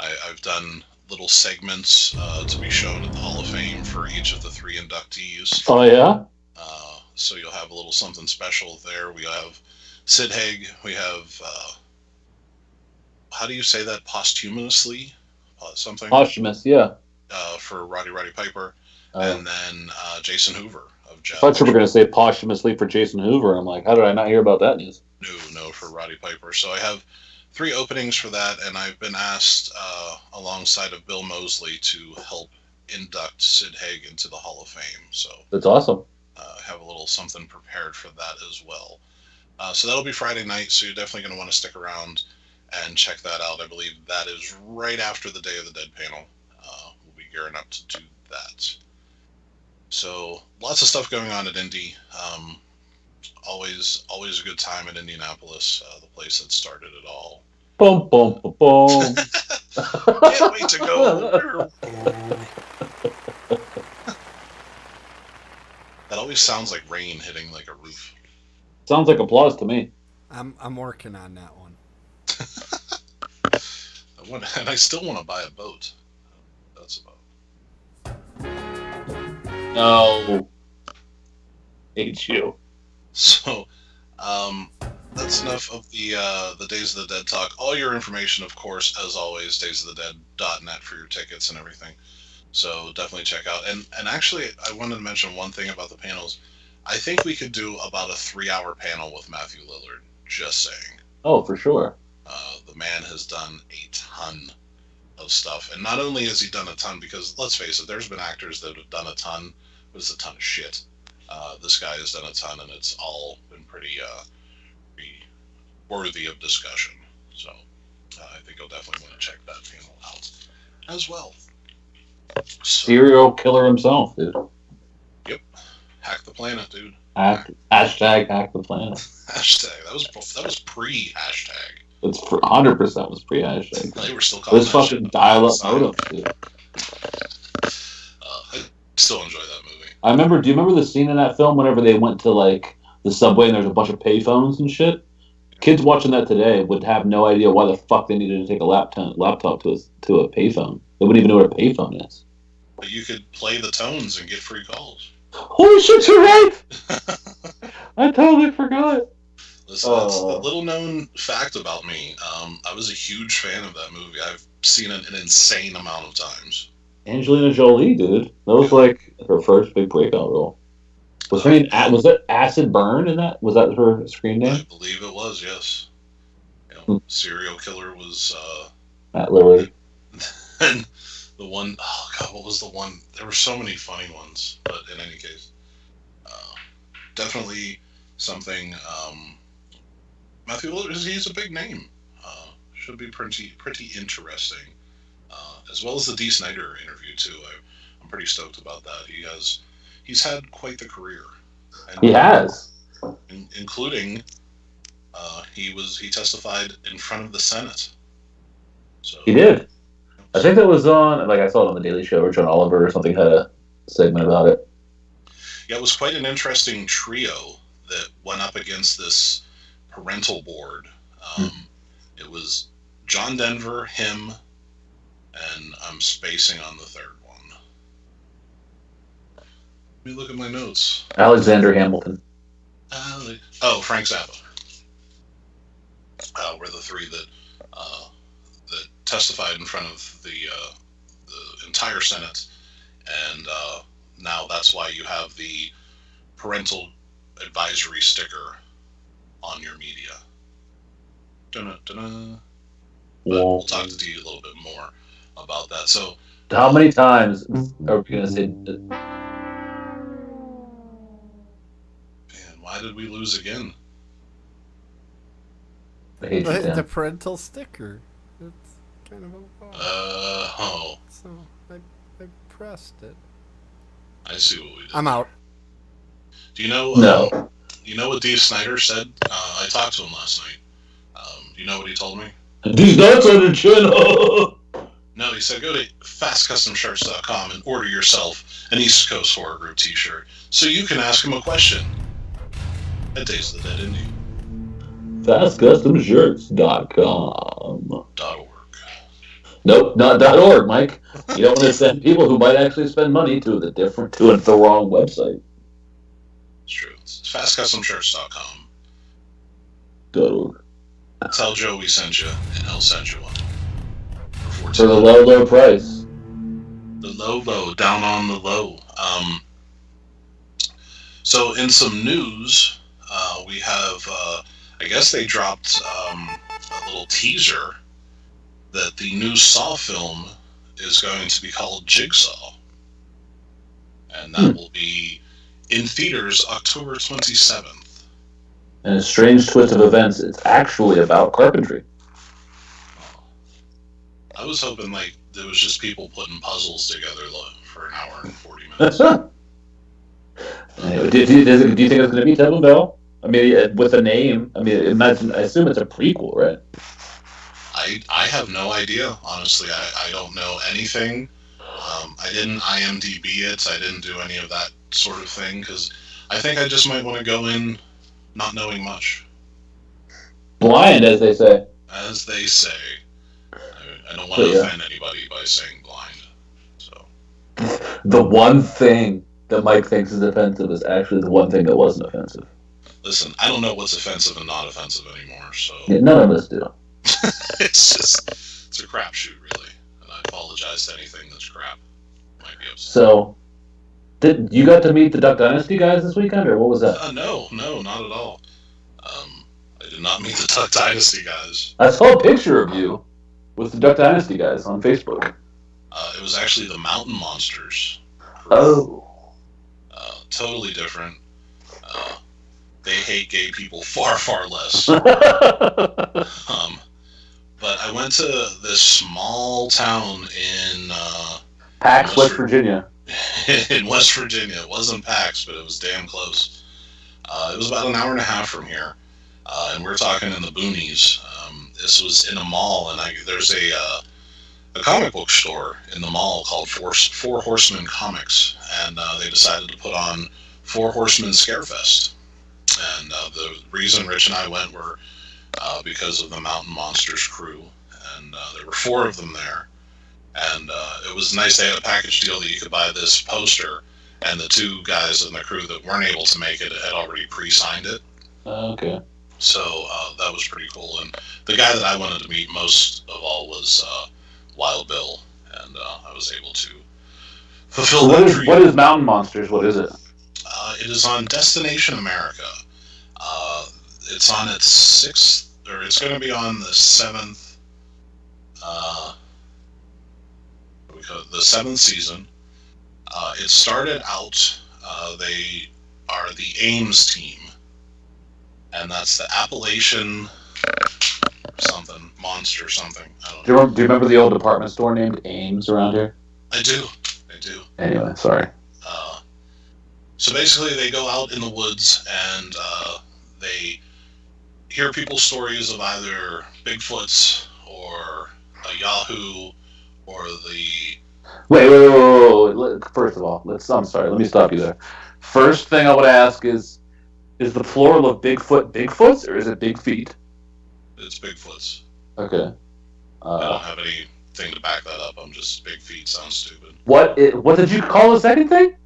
I've done little segments to be shown at the Hall of Fame for each of the 3 inductees. Oh yeah. So you'll have a little something special there. We have Sid Haig. We have how do you say that? Posthumously, something. Posthumous, yeah. For Roddy Piper, and then Jason Hoover of Jeff. I thought you were going to say posthumously for Jason Hoover. I'm like, how did I not hear about that news? No, for Roddy Piper. So I have 3 openings for that, and I've been asked alongside of Bill Moseley to help induct Sid Haig into the Hall of Fame. So That's awesome. I have a little something prepared for that as well. So that'll be Friday night, so you're definitely going to want to stick around and check that out. I believe that is right after the Day of the Dead panel. We'll be gearing up to do that. So lots of stuff going on at Indy. Always a good time at Indianapolis, the place that started it all. Boom, boom, boom, boom. Can't wait to go. always sounds like rain hitting like a roof. Sounds like applause to me. I'm working on that one. And I still want to buy a boat. That's about. No. Hate you. So, that's enough of the Days of the Dead talk. All your information, of course, as always, daysofthedead.net for your tickets and everything. So definitely check out. And actually, I wanted to mention one thing about the panels. I think we could do about a 3-hour panel with Matthew Lillard. Just saying. Oh, for sure. The man has done a ton of stuff, and not only has he done a ton, because let's face it, there's been actors that have done a ton, but it's a ton of shit. This guy has done a ton, and it's all been pretty worthy of discussion. So I think you'll definitely want to check that panel out as well. So, Serial killer himself, dude. Yep. Hack the planet, dude. Hashtag hack the planet. Hashtag. That was pre-hashtag. It's 100% was pre-hashtag. They were still calling This fucking dial-up modem, dude. I still enjoy that movie. Do you remember the scene in that film whenever they went to, like, the subway and there's a bunch of payphones and shit? Kids watching that today would have no idea why the fuck they needed to take a laptop to a payphone. They wouldn't even know what a payphone is. But you could play the tones and get free calls. Holy shit, you're right! I totally forgot. Listen, that's a little known fact about me. I was a huge fan of that movie. I've seen it an insane amount of times. Angelina Jolie, dude. That was like her first big breakout role. Was her name? Was it Acid Burn in that? Was that her screen name? I believe it was. Yes. Serial killer was. Matt Lillard. And the one, oh god, what was the one? There were so many funny ones, but in any case, definitely something. Matthew Lillard, he's a big name. Should be pretty interesting, as well as the Dee Snider interview too. I'm pretty stoked about that. He's had quite the career. And, he has, including he testified in front of the Senate. So he did. I think that was on, like, I saw it on The Daily Show, or John Oliver or something had a segment about it. Yeah, it was quite an interesting trio that went up against this parental board. It was John Denver, him, and I'm spacing on the third one. Let me look at my notes. Alexander Hamilton. Frank Zappa. Were the three that testified in front of the entire Senate, and now that's why you have the parental advisory sticker on your media. But we'll talk to you a little bit more about that. So, how many times are we going to say? Man, why did we lose again? I hate you, Dan. The parental sticker. It's kind of a bug. So I pressed it. I see what we did. I'm out. Do you know? No. You know what Dee Snider said? I talked to him last night. Do you know what he told me? These nuts on the chin. No, he said go to fastcustomshirts.com and order yourself an East Coast Horror Group t-shirt so you can ask him a question at Days of the Dead Indie. FastCustomShirts.com. .org. Nope, not .org, Mike. You don't want to send people who might actually spend money to the wrong website. It's true. It's fastcustomshirts.com. .org. Tell Joe we sent you, and he'll send you one. For the low price. The low, down on the low. So in some news, we have, I guess they dropped a little teaser that the new Saw film is going to be called Jigsaw. And that will be in theaters October 27th. And a strange twist of events, it's actually about carpentry. I was hoping like there was just people putting puzzles together for an hour and 40 minutes. Do you think it's going to be Temple Bell? I mean, with a name. I mean, I assume it's a prequel, right? I have no idea, honestly. I don't know anything. I didn't IMDb it. I didn't do any of that sort of thing because I think I just might want to go in not knowing much. Blind, as they say. As they say. I don't want to offend anybody by saying blind. So. The one thing that Mike thinks is offensive is actually the one thing that wasn't offensive. Listen, I don't know what's offensive and not offensive anymore, so... Yeah, none of us do. It's a crapshoot, really. And I apologize to anything that's crap. Might be upset. So, you got to meet the Duck Dynasty guys this weekend, or what was that? No, not at all. I did not meet the Duck Dynasty guys. I saw a picture of you with the Duck Dynasty guys on Facebook. It was actually the Mountain Monsters. Oh. Totally different. They hate gay people far, far less. But I went to this small town in... Pax, West Virginia. In West Virginia. It wasn't Pax, but it was damn close. It was about an hour and a half from here. And we're talking in the boonies. This was in a mall, and there's a comic book store in the mall called Four Horsemen Comics, and they decided to put on Four Horsemen Scarefest. And the reason Rich and I went were because of the Mountain Monsters crew, and there were 4 of them there. And it was nice. They had a package deal that you could buy this poster, and the 2 guys in the crew that weren't able to make it had already pre-signed it. Okay. So that was pretty cool. And the guy that I wanted to meet most of all was Wild Bill, and I was able to fulfill that dream. What is Mountain Monsters? What is it? It is on Destination America. It's on its 6th, or it's going to be on the 7th. The 7th season. It started out. They are the Ames team, and that's the Appalachian something monster something. I don't know. Do you remember the old department store named Ames around here? I do. Anyway, sorry. So basically, they go out in the woods and they hear people's stories of either Bigfoots or a Yahoo or the... Wait. First of all, I'm sorry. Let me stop you there. First thing I would ask is the plural of Bigfoot Bigfoots, or is it Big Feet? It's Bigfoots. Okay. I don't have anything to back that up. I'm just Big Feet sounds stupid. What did you call the second thing?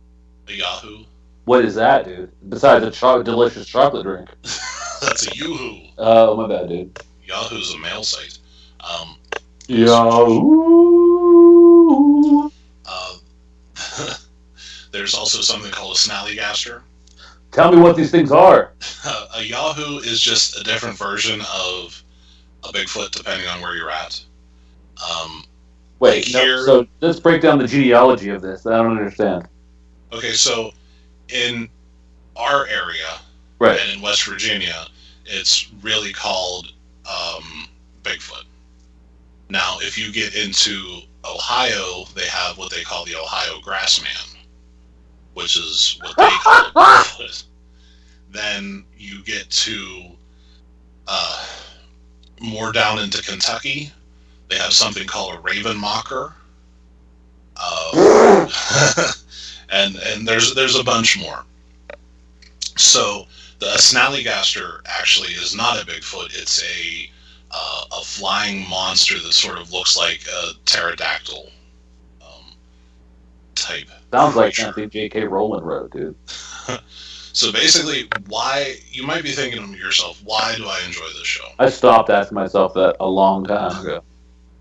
A Yahoo. What is that, dude? Besides a delicious chocolate drink. That's a Yoo-hoo. Oh, my bad, dude. Yahoo's a mail site. Yahoo! There's also something called a snallygaster. Tell me what these things are. A Yahoo is just a different version of a Bigfoot, depending on where you're at. So let's break down the genealogy of this. I don't understand. Okay, so in our area, right, and in West Virginia, it's really called Bigfoot. Now, if you get into Ohio, they have what they call the Ohio Grassman, which is what they call Bigfoot. Then you get to more down into Kentucky, they have something called a Raven Mocker. And there's a bunch more. So the snallygaster actually is not a Bigfoot. It's a flying monster that sort of looks like a pterodactyl type. Sounds like something J.K. Rowling wrote, dude. So basically, why you might be thinking to yourself, why do I enjoy this show? I stopped asking myself that a long time ago.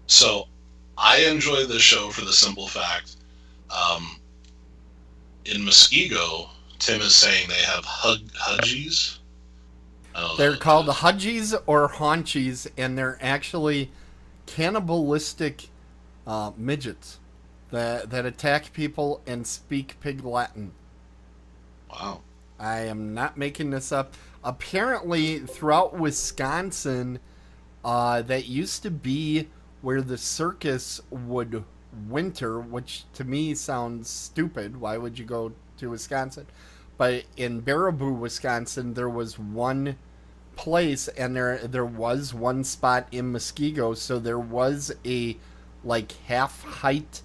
So I enjoy this show for the simple fact. In Muskego, Tim is saying they have hudgies. They're called hudgies or haunchies, and they're actually cannibalistic midgets that attack people and speak pig Latin. Wow. I am not making this up. Apparently, throughout Wisconsin, that used to be where the circus would winter, which to me sounds stupid. Why would you go to Wisconsin? But in Baraboo, Wisconsin, there was one place, and there was one spot in Muskego, so there was a half height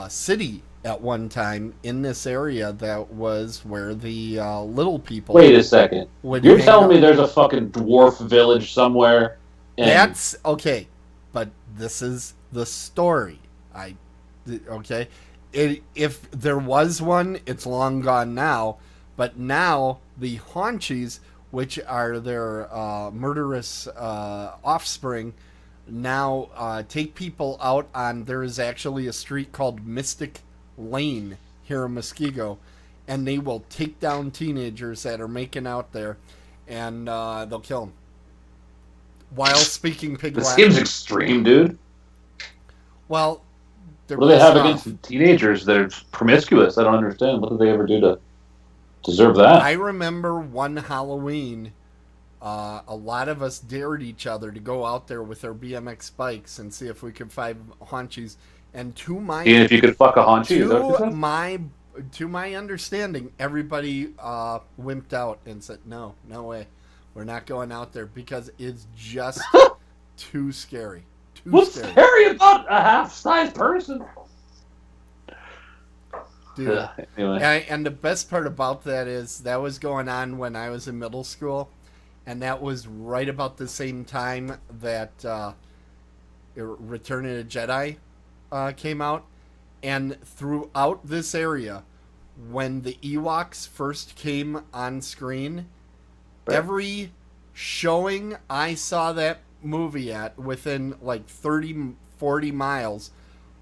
city at one time in this area that was where the little people. Wait a second. would You're hang telling out. me there's a fucking dwarf village somewhere? And That's okay, but this is the story. Okay, if there was one, it's long gone now. But now the Haunchies, which are their murderous offspring, now take people out on. There is actually a street called Mystic Lane here in Muskego, and they will take down teenagers that are making out there, and they'll kill them while speaking pig this Latin. seems extreme, dude. Well, they're What do they have pissed against off. teenagers that are promiscuous? I don't understand. What did they ever do to deserve that? I remember one Halloween, a lot of us dared each other to go out there with our BMX bikes and see if we could find Haunchies. And to my Seeing if you could fuck a haunchy, is that what you said? to my understanding, everybody wimped out and said, "No way, we're not going out there because it's just too scary." What's Scary. scary about a half-sized person? Dude. Anyway. And the best part about that is that was going on when I was in middle school, and that was right about the same time that Return of the Jedi came out. And throughout this area, when the Ewoks first came on screen, Right. every showing I saw that movie at within like 30, 40 miles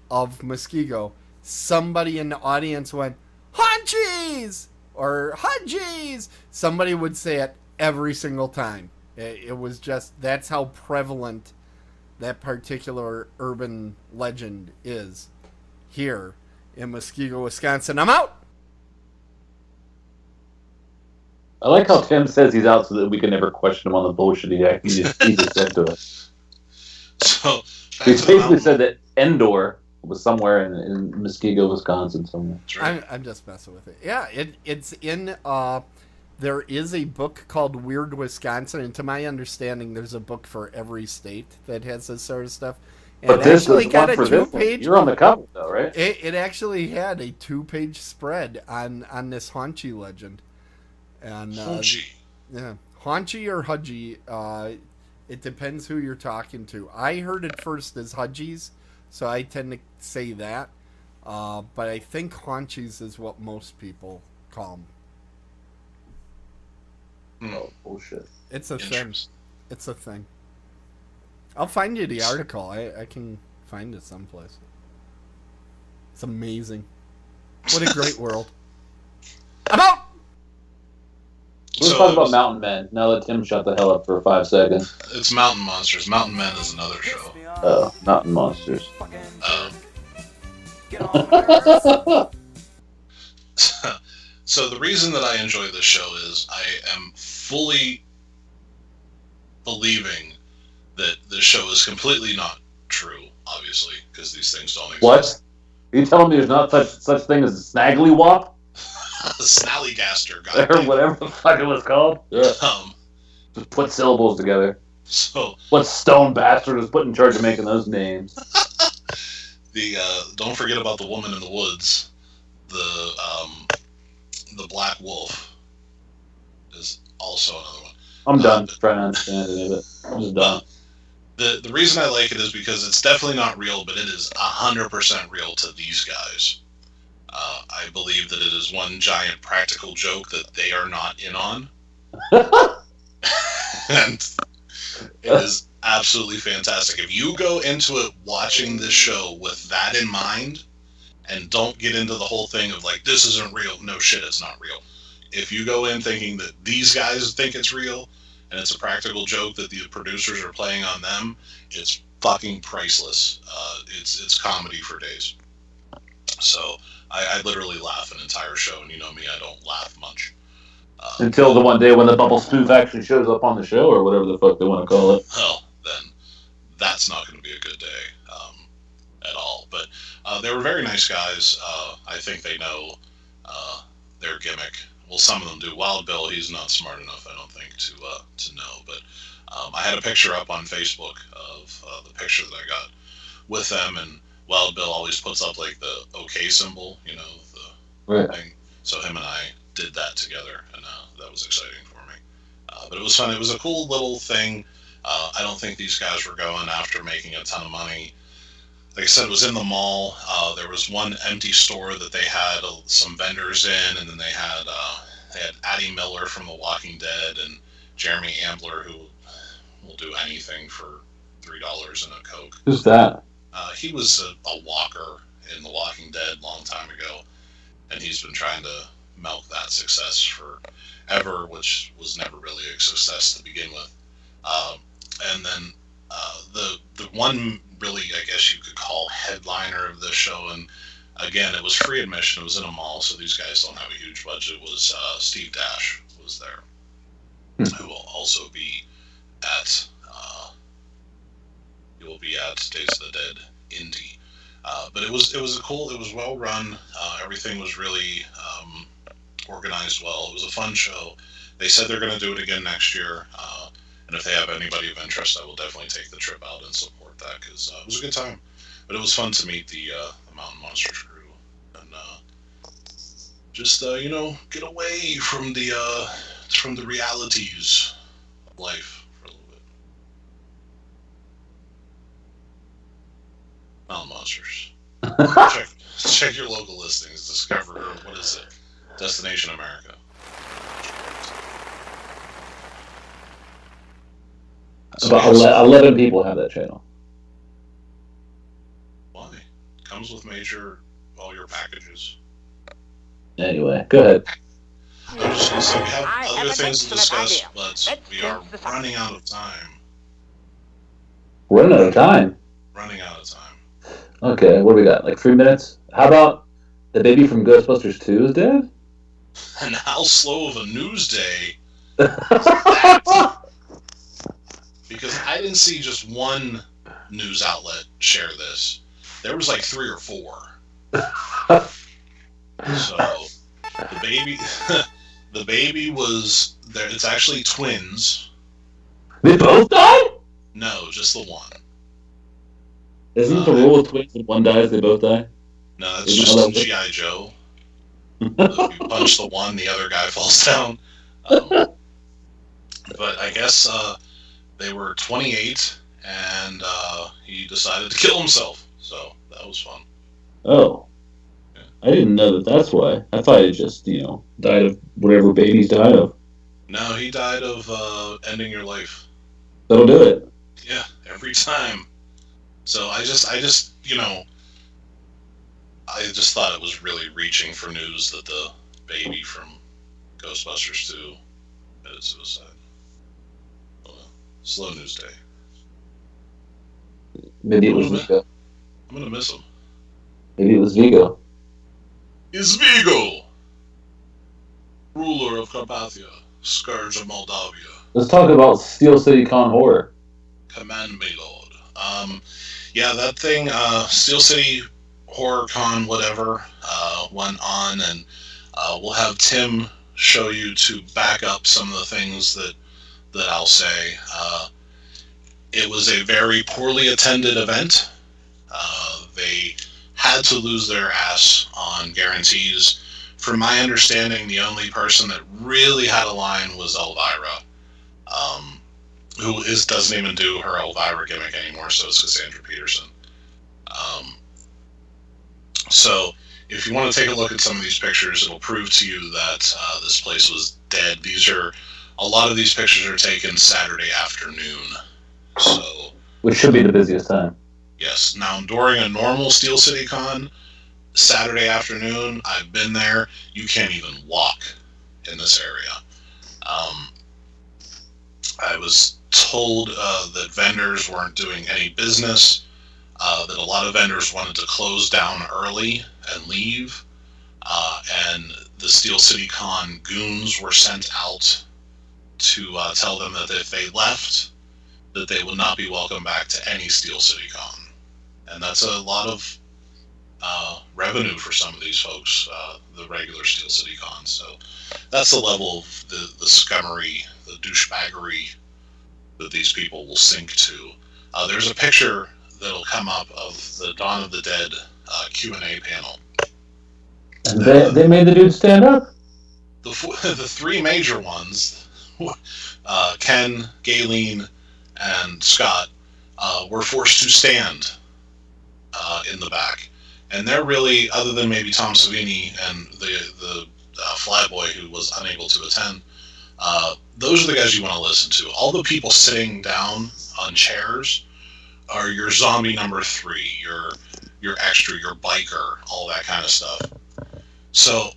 of Muskego, somebody in the audience went, "Haunchies!" or "Hudgies!" Somebody would say it every single time. It was just, that's how prevalent that particular urban legend is here in Muskego, Wisconsin. I'm out! I like how Tim says he's out so that we can never question him on the bullshit he just said to us. So back He to the basically mountain. said that Endor was somewhere in Muskego, Wisconsin, somewhere. That's right. I'm just messing with it. Yeah, it's in. There is a book called Weird Wisconsin, and to my understanding, there's a book for every state that has this sort of stuff. And But it this actually is got one a for this one. 2-page. You're on the cover, though, right? It actually had a 2-page spread on this Haunchy legend, and Haunchy. yeah, Haunchy or Hudgy. It depends who you're talking to. I heard it first as Hudgies, so I tend to say that. But I think Haunchies is what most people call them. Oh, bullshit. It's a thing. Interesting. It's a thing. I'll find you the article. I can find it someplace. It's amazing. What a great world. I'm out! Let's talk about Mountain Men. Now that Tim shut the hell up for 5 seconds. It's Mountain Monsters. Mountain Men is another show. Mountain Monsters. So the reason that I enjoy this show is I am fully believing that this show is completely not true, obviously, because these things don't exist. What? Are you telling me there's not such thing as a snaggly wop? Snallygaster, Or goddamn. whatever the fuck it was called? Yeah. Just put syllables together. So What stone bastard was put in charge of making those names? the don't forget about the woman in the woods. The Black Wolf is also another one. I'm done trying to understand any of it. I'm just done. The reason I like it is because it's definitely not real, but it is 100% real to these guys. I believe that it is one giant practical joke that they are not in on. And it is absolutely fantastic. If you go into it watching this show with that in mind, and don't get into the whole thing of like, this isn't real. No shit, it's not real. If you go in thinking that these guys think it's real, and it's a practical joke that the producers are playing on them, it's fucking priceless. It's comedy for days. So I literally laugh an entire show, and you know me, I don't laugh much. Until the one day when the bubble spoof actually shows up on the show, or whatever the fuck they want to call it. Well, then that's not going to be a good day at all. But they were very nice guys. I think they know their gimmick. Well, some of them do. Wild Bill, he's not smart enough, I don't think, to know. But I had a picture up on Facebook of the picture that I got with them, and Wild Bill always puts up like the OK symbol, you know, the Right. thing. So him and I did that together, and that was exciting for me. But it was fun. It was a cool little thing. I don't think these guys were going after making a ton of money. Like I said, it was in the mall. There was one empty store that they had some vendors in, and then they had Addie Miller from The Walking Dead and Jeremy Ambler, who will do anything for $3 and a Coke. Who's that? He was a walker in The Walking Dead a long time ago, and he's been trying to milk that success forever, which was never really a success to begin with. And then the one really, I guess you could call headliner of the show, and again, it was free admission. It was in a mall, so these guys don't have a huge budget. Was Steve Dash was there, who will also be at he will be at Days of the Dead Indy. But it was it was well run. Everything was really organized well. It was a fun show. They said they're going to do it again next year. And if they have anybody of interest, I will definitely take the trip out and support that, because it was a good time. But it was fun to meet the Mountain Monsters crew and just get away from the realities of life for a little bit. Mountain Monsters. check your local listings. Discover, what is it? Destination America. About 11 people have that channel. Why? Comes with all your packages. Anyway, go ahead. I'm just going to say we have other things to discuss, but we are running out of time. Running out of time? Running out of time. Okay, what do we got? Like 3 minutes? How about the baby from Ghostbusters 2 is dead? And how slow of a news day because I didn't see just one news outlet share this. There was like 3 or 4. So the baby was there. It's actually twins. They both died? No, just the one. Isn't the rule with twins when one dies, they both die? No, that's just in G.I. Joe. If you punch the one, the other guy falls down. But I guess they were 28, and he decided to kill himself. So that was fun. Oh. Yeah. I didn't know that's why. I thought he just, died of whatever babies died of. No, he died of ending your life. That'll do it. Yeah, every time. So I just thought it was really reaching for news that the baby from Ghostbusters 2 committed suicide. Slow news day. Maybe it was Vigo. I'm gonna miss him. Maybe it was Vigo. Is Vigo, ruler of Carpathia, scourge of Moldavia. Let's talk about Steel City Con Horror. Command me, Lord. Yeah, that thing, Steel City Horror Con, whatever, went on, and we'll have Tim show you to back up some of the things that I'll say. It was a very poorly attended event. They had to lose their ass on guarantees. From my understanding, the only person that really had a line was Elvira, who doesn't even do her Elvira gimmick anymore, so it's Cassandra Peterson. So if you want to take a look at some of these pictures, it'll prove to you that this place was dead. A lot of these pictures are taken Saturday afternoon. So, which should be the busiest time. Yes. Now, during a normal Steel City Con, Saturday afternoon, I've been there. You can't even walk in this area. I was told that vendors weren't doing any business, that a lot of vendors wanted to close down early and leave, and the Steel City Con goons were sent out to tell them that if they left, that they would not be welcome back to any Steel City Con. And that's a lot of revenue for some of these folks, the regular Steel City Con. So that's the level of the scummery, the douchebaggery that these people will sink to. There's a picture that'll come up of the Dawn of the Dead Q&A panel. And they made the dude stand up. The three major ones, Ken, Galen, and Scott, were forced to stand in the back. And they're really, other than maybe Tom Savini and the flyboy who was unable to attend, those are the guys you want to listen to. All the people sitting down on chairs are your zombie number 3, your extra, your biker, all that kind of stuff. So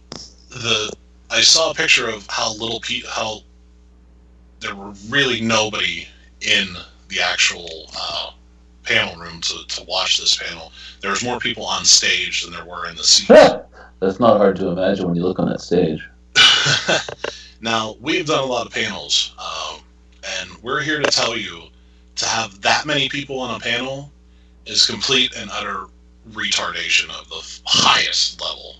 I saw a picture of how there were really nobody in the actual panel room to watch this panel. There was more people on stage than there were in the seats. That's not hard to imagine when you look on that stage. Now, we've done a lot of panels, and we're here to tell you to have that many people on a panel is complete and utter retardation of the highest level.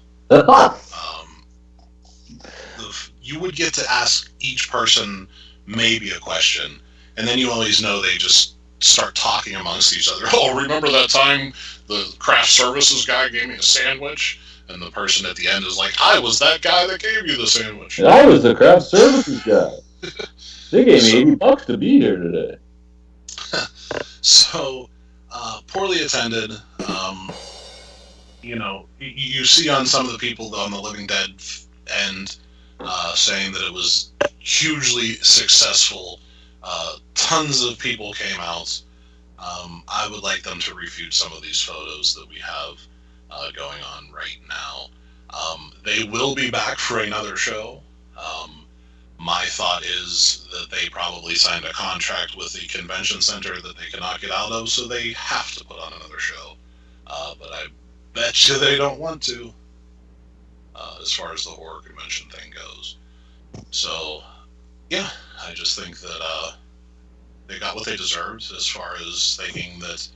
You would get to ask each person maybe a question, and then you always know they just start talking amongst each other. Oh, remember that time the craft services guy gave me a sandwich? And the person at the end is like, I was that guy that gave you the sandwich. I was the craft services guy. They gave me $80 to be here today. So, poorly attended. You see on some of the people on the Living Dead end saying that it was hugely successful. Tons of people came out. I would like them to refute some of these photos that we have going on right now. They will be back for another show. My thought is that they probably signed a contract with the convention center that they cannot get out of, so they have to put on another show. But I bet you they don't want to, as far as the horror convention thing goes. So, yeah, I just think that they got what they deserved as far as thinking that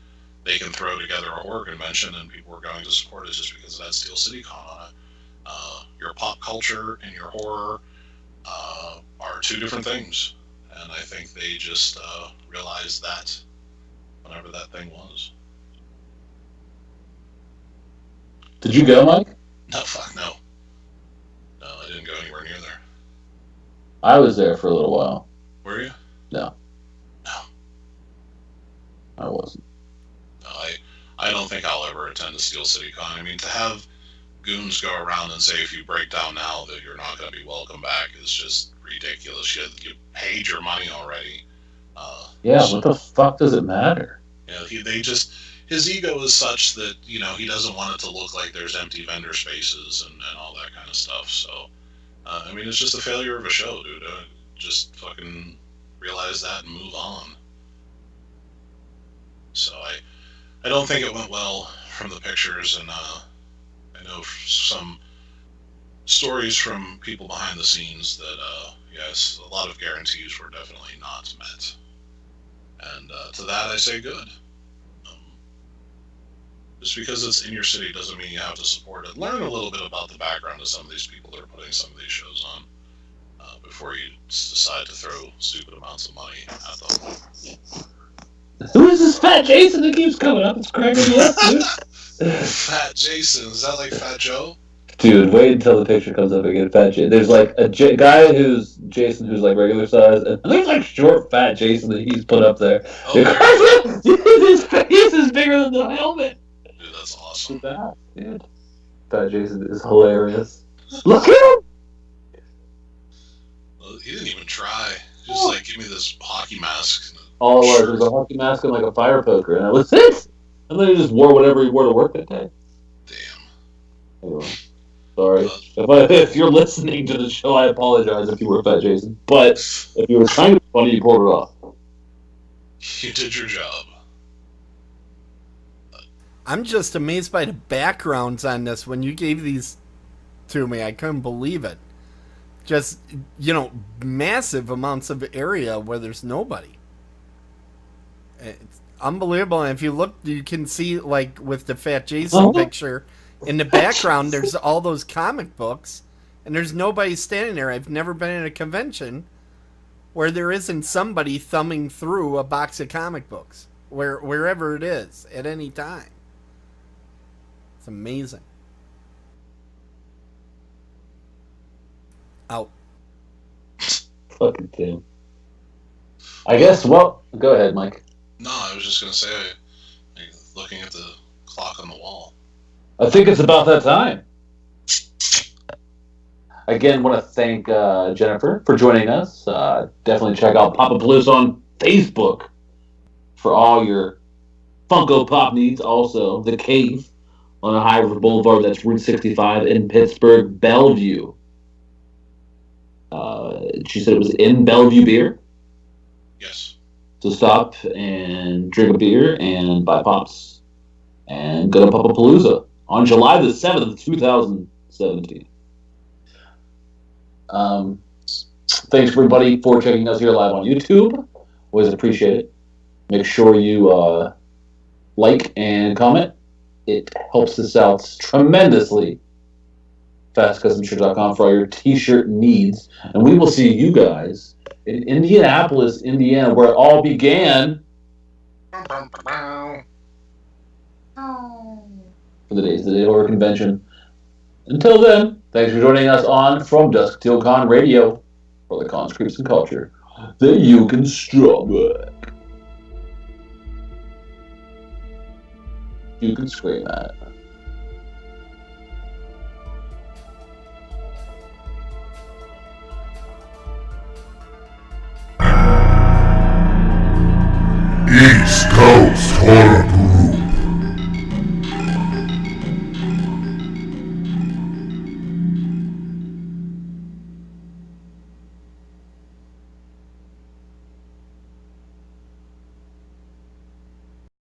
they can throw together a horror convention and people are going to support it just because it has Steel City Con on it. Your pop culture and your horror are two different things. And I think they just realized that whenever that thing was. Did you go, Mike? No, fuck no. No, I didn't go anywhere near there. I was there for a little while. Were you? No. No. I wasn't. No, I don't think I'll ever attend a Steel City Con. I mean, to have goons go around and say if you break down now that you're not going to be welcome back is just ridiculous. You paid your money already. What the fuck does it matter? Yeah, his ego is such that, he doesn't want it to look like there's empty vendor spaces and all that kind of stuff. So, it's just a failure of a show, dude. Just fucking realize that and move on. So I don't think it went well from the pictures, and I know some stories from people behind the scenes that, yes, a lot of guarantees were definitely not met. And to that I say good. Just because it's in your city doesn't mean you have to support it. Learn a little bit about the background of some of these people that are putting some of these shows on before you decide to throw stupid amounts of money at them. Who is this Fat Jason that keeps coming up? It's cracking me up, dude. Fat Jason, is that like Fat Joe? Dude, wait until the picture comes up again. Fat Jason. There's like a guy who's Jason who's like regular size, and there's like short Fat Jason that he's put up there. Oh, his face is bigger than the helmet. Dude, that's awesome. Dude, Fat Jason is hilarious. Look at him. Well, he didn't even try. Just like give me this hockey mask. All it was a hockey mask and like a fire poker, and that was it. And then he just wore whatever he wore to work that day. Damn. Anyway, sorry. If you're listening to the show, I apologize if you were Fat Jason. But if you were trying to be funny, you pulled it off. You did your job. I'm just amazed by the backgrounds on this. When you gave these to me, I couldn't believe it. Just, massive amounts of area where there's nobody. It's unbelievable. And if you look, you can see, like, with the Fat Jason picture, in the background, there's all those comic books, and there's nobody standing there. I've never been in a convention where there isn't somebody thumbing through a box of comic books. wherever it is at any time. It's amazing. Out. Fucking thing. I guess. Well, go ahead, Mike. No, I was just gonna say, looking at the clock on the wall. I think it's about that time. Again, want to thank Jennifer for joining us. Definitely check out Pop-A-Palooza on Facebook for all your Funko Pop needs. Also, The Cave on High River Boulevard. That's Route 65 in Pittsburgh, Bellevue. She said it was in Bellevue Beer. Yes. So stop and drink a beer and buy pops. And go to Pop-A-Palooza on July the 7th, 2017. Thanks everybody for checking us here live on YouTube. Always appreciate it. Make sure you like and comment. It helps us out tremendously. FastCustomShirt.com for all your t-shirt needs. And we will see you guys in Indianapolis, Indiana, where it all began for the Days of the Day Horror Convention. Until then, thanks for joining us on From Dusk Till Con Radio, for the cons, creeps, and culture that you can stomach. You can scream at. East Coast Horror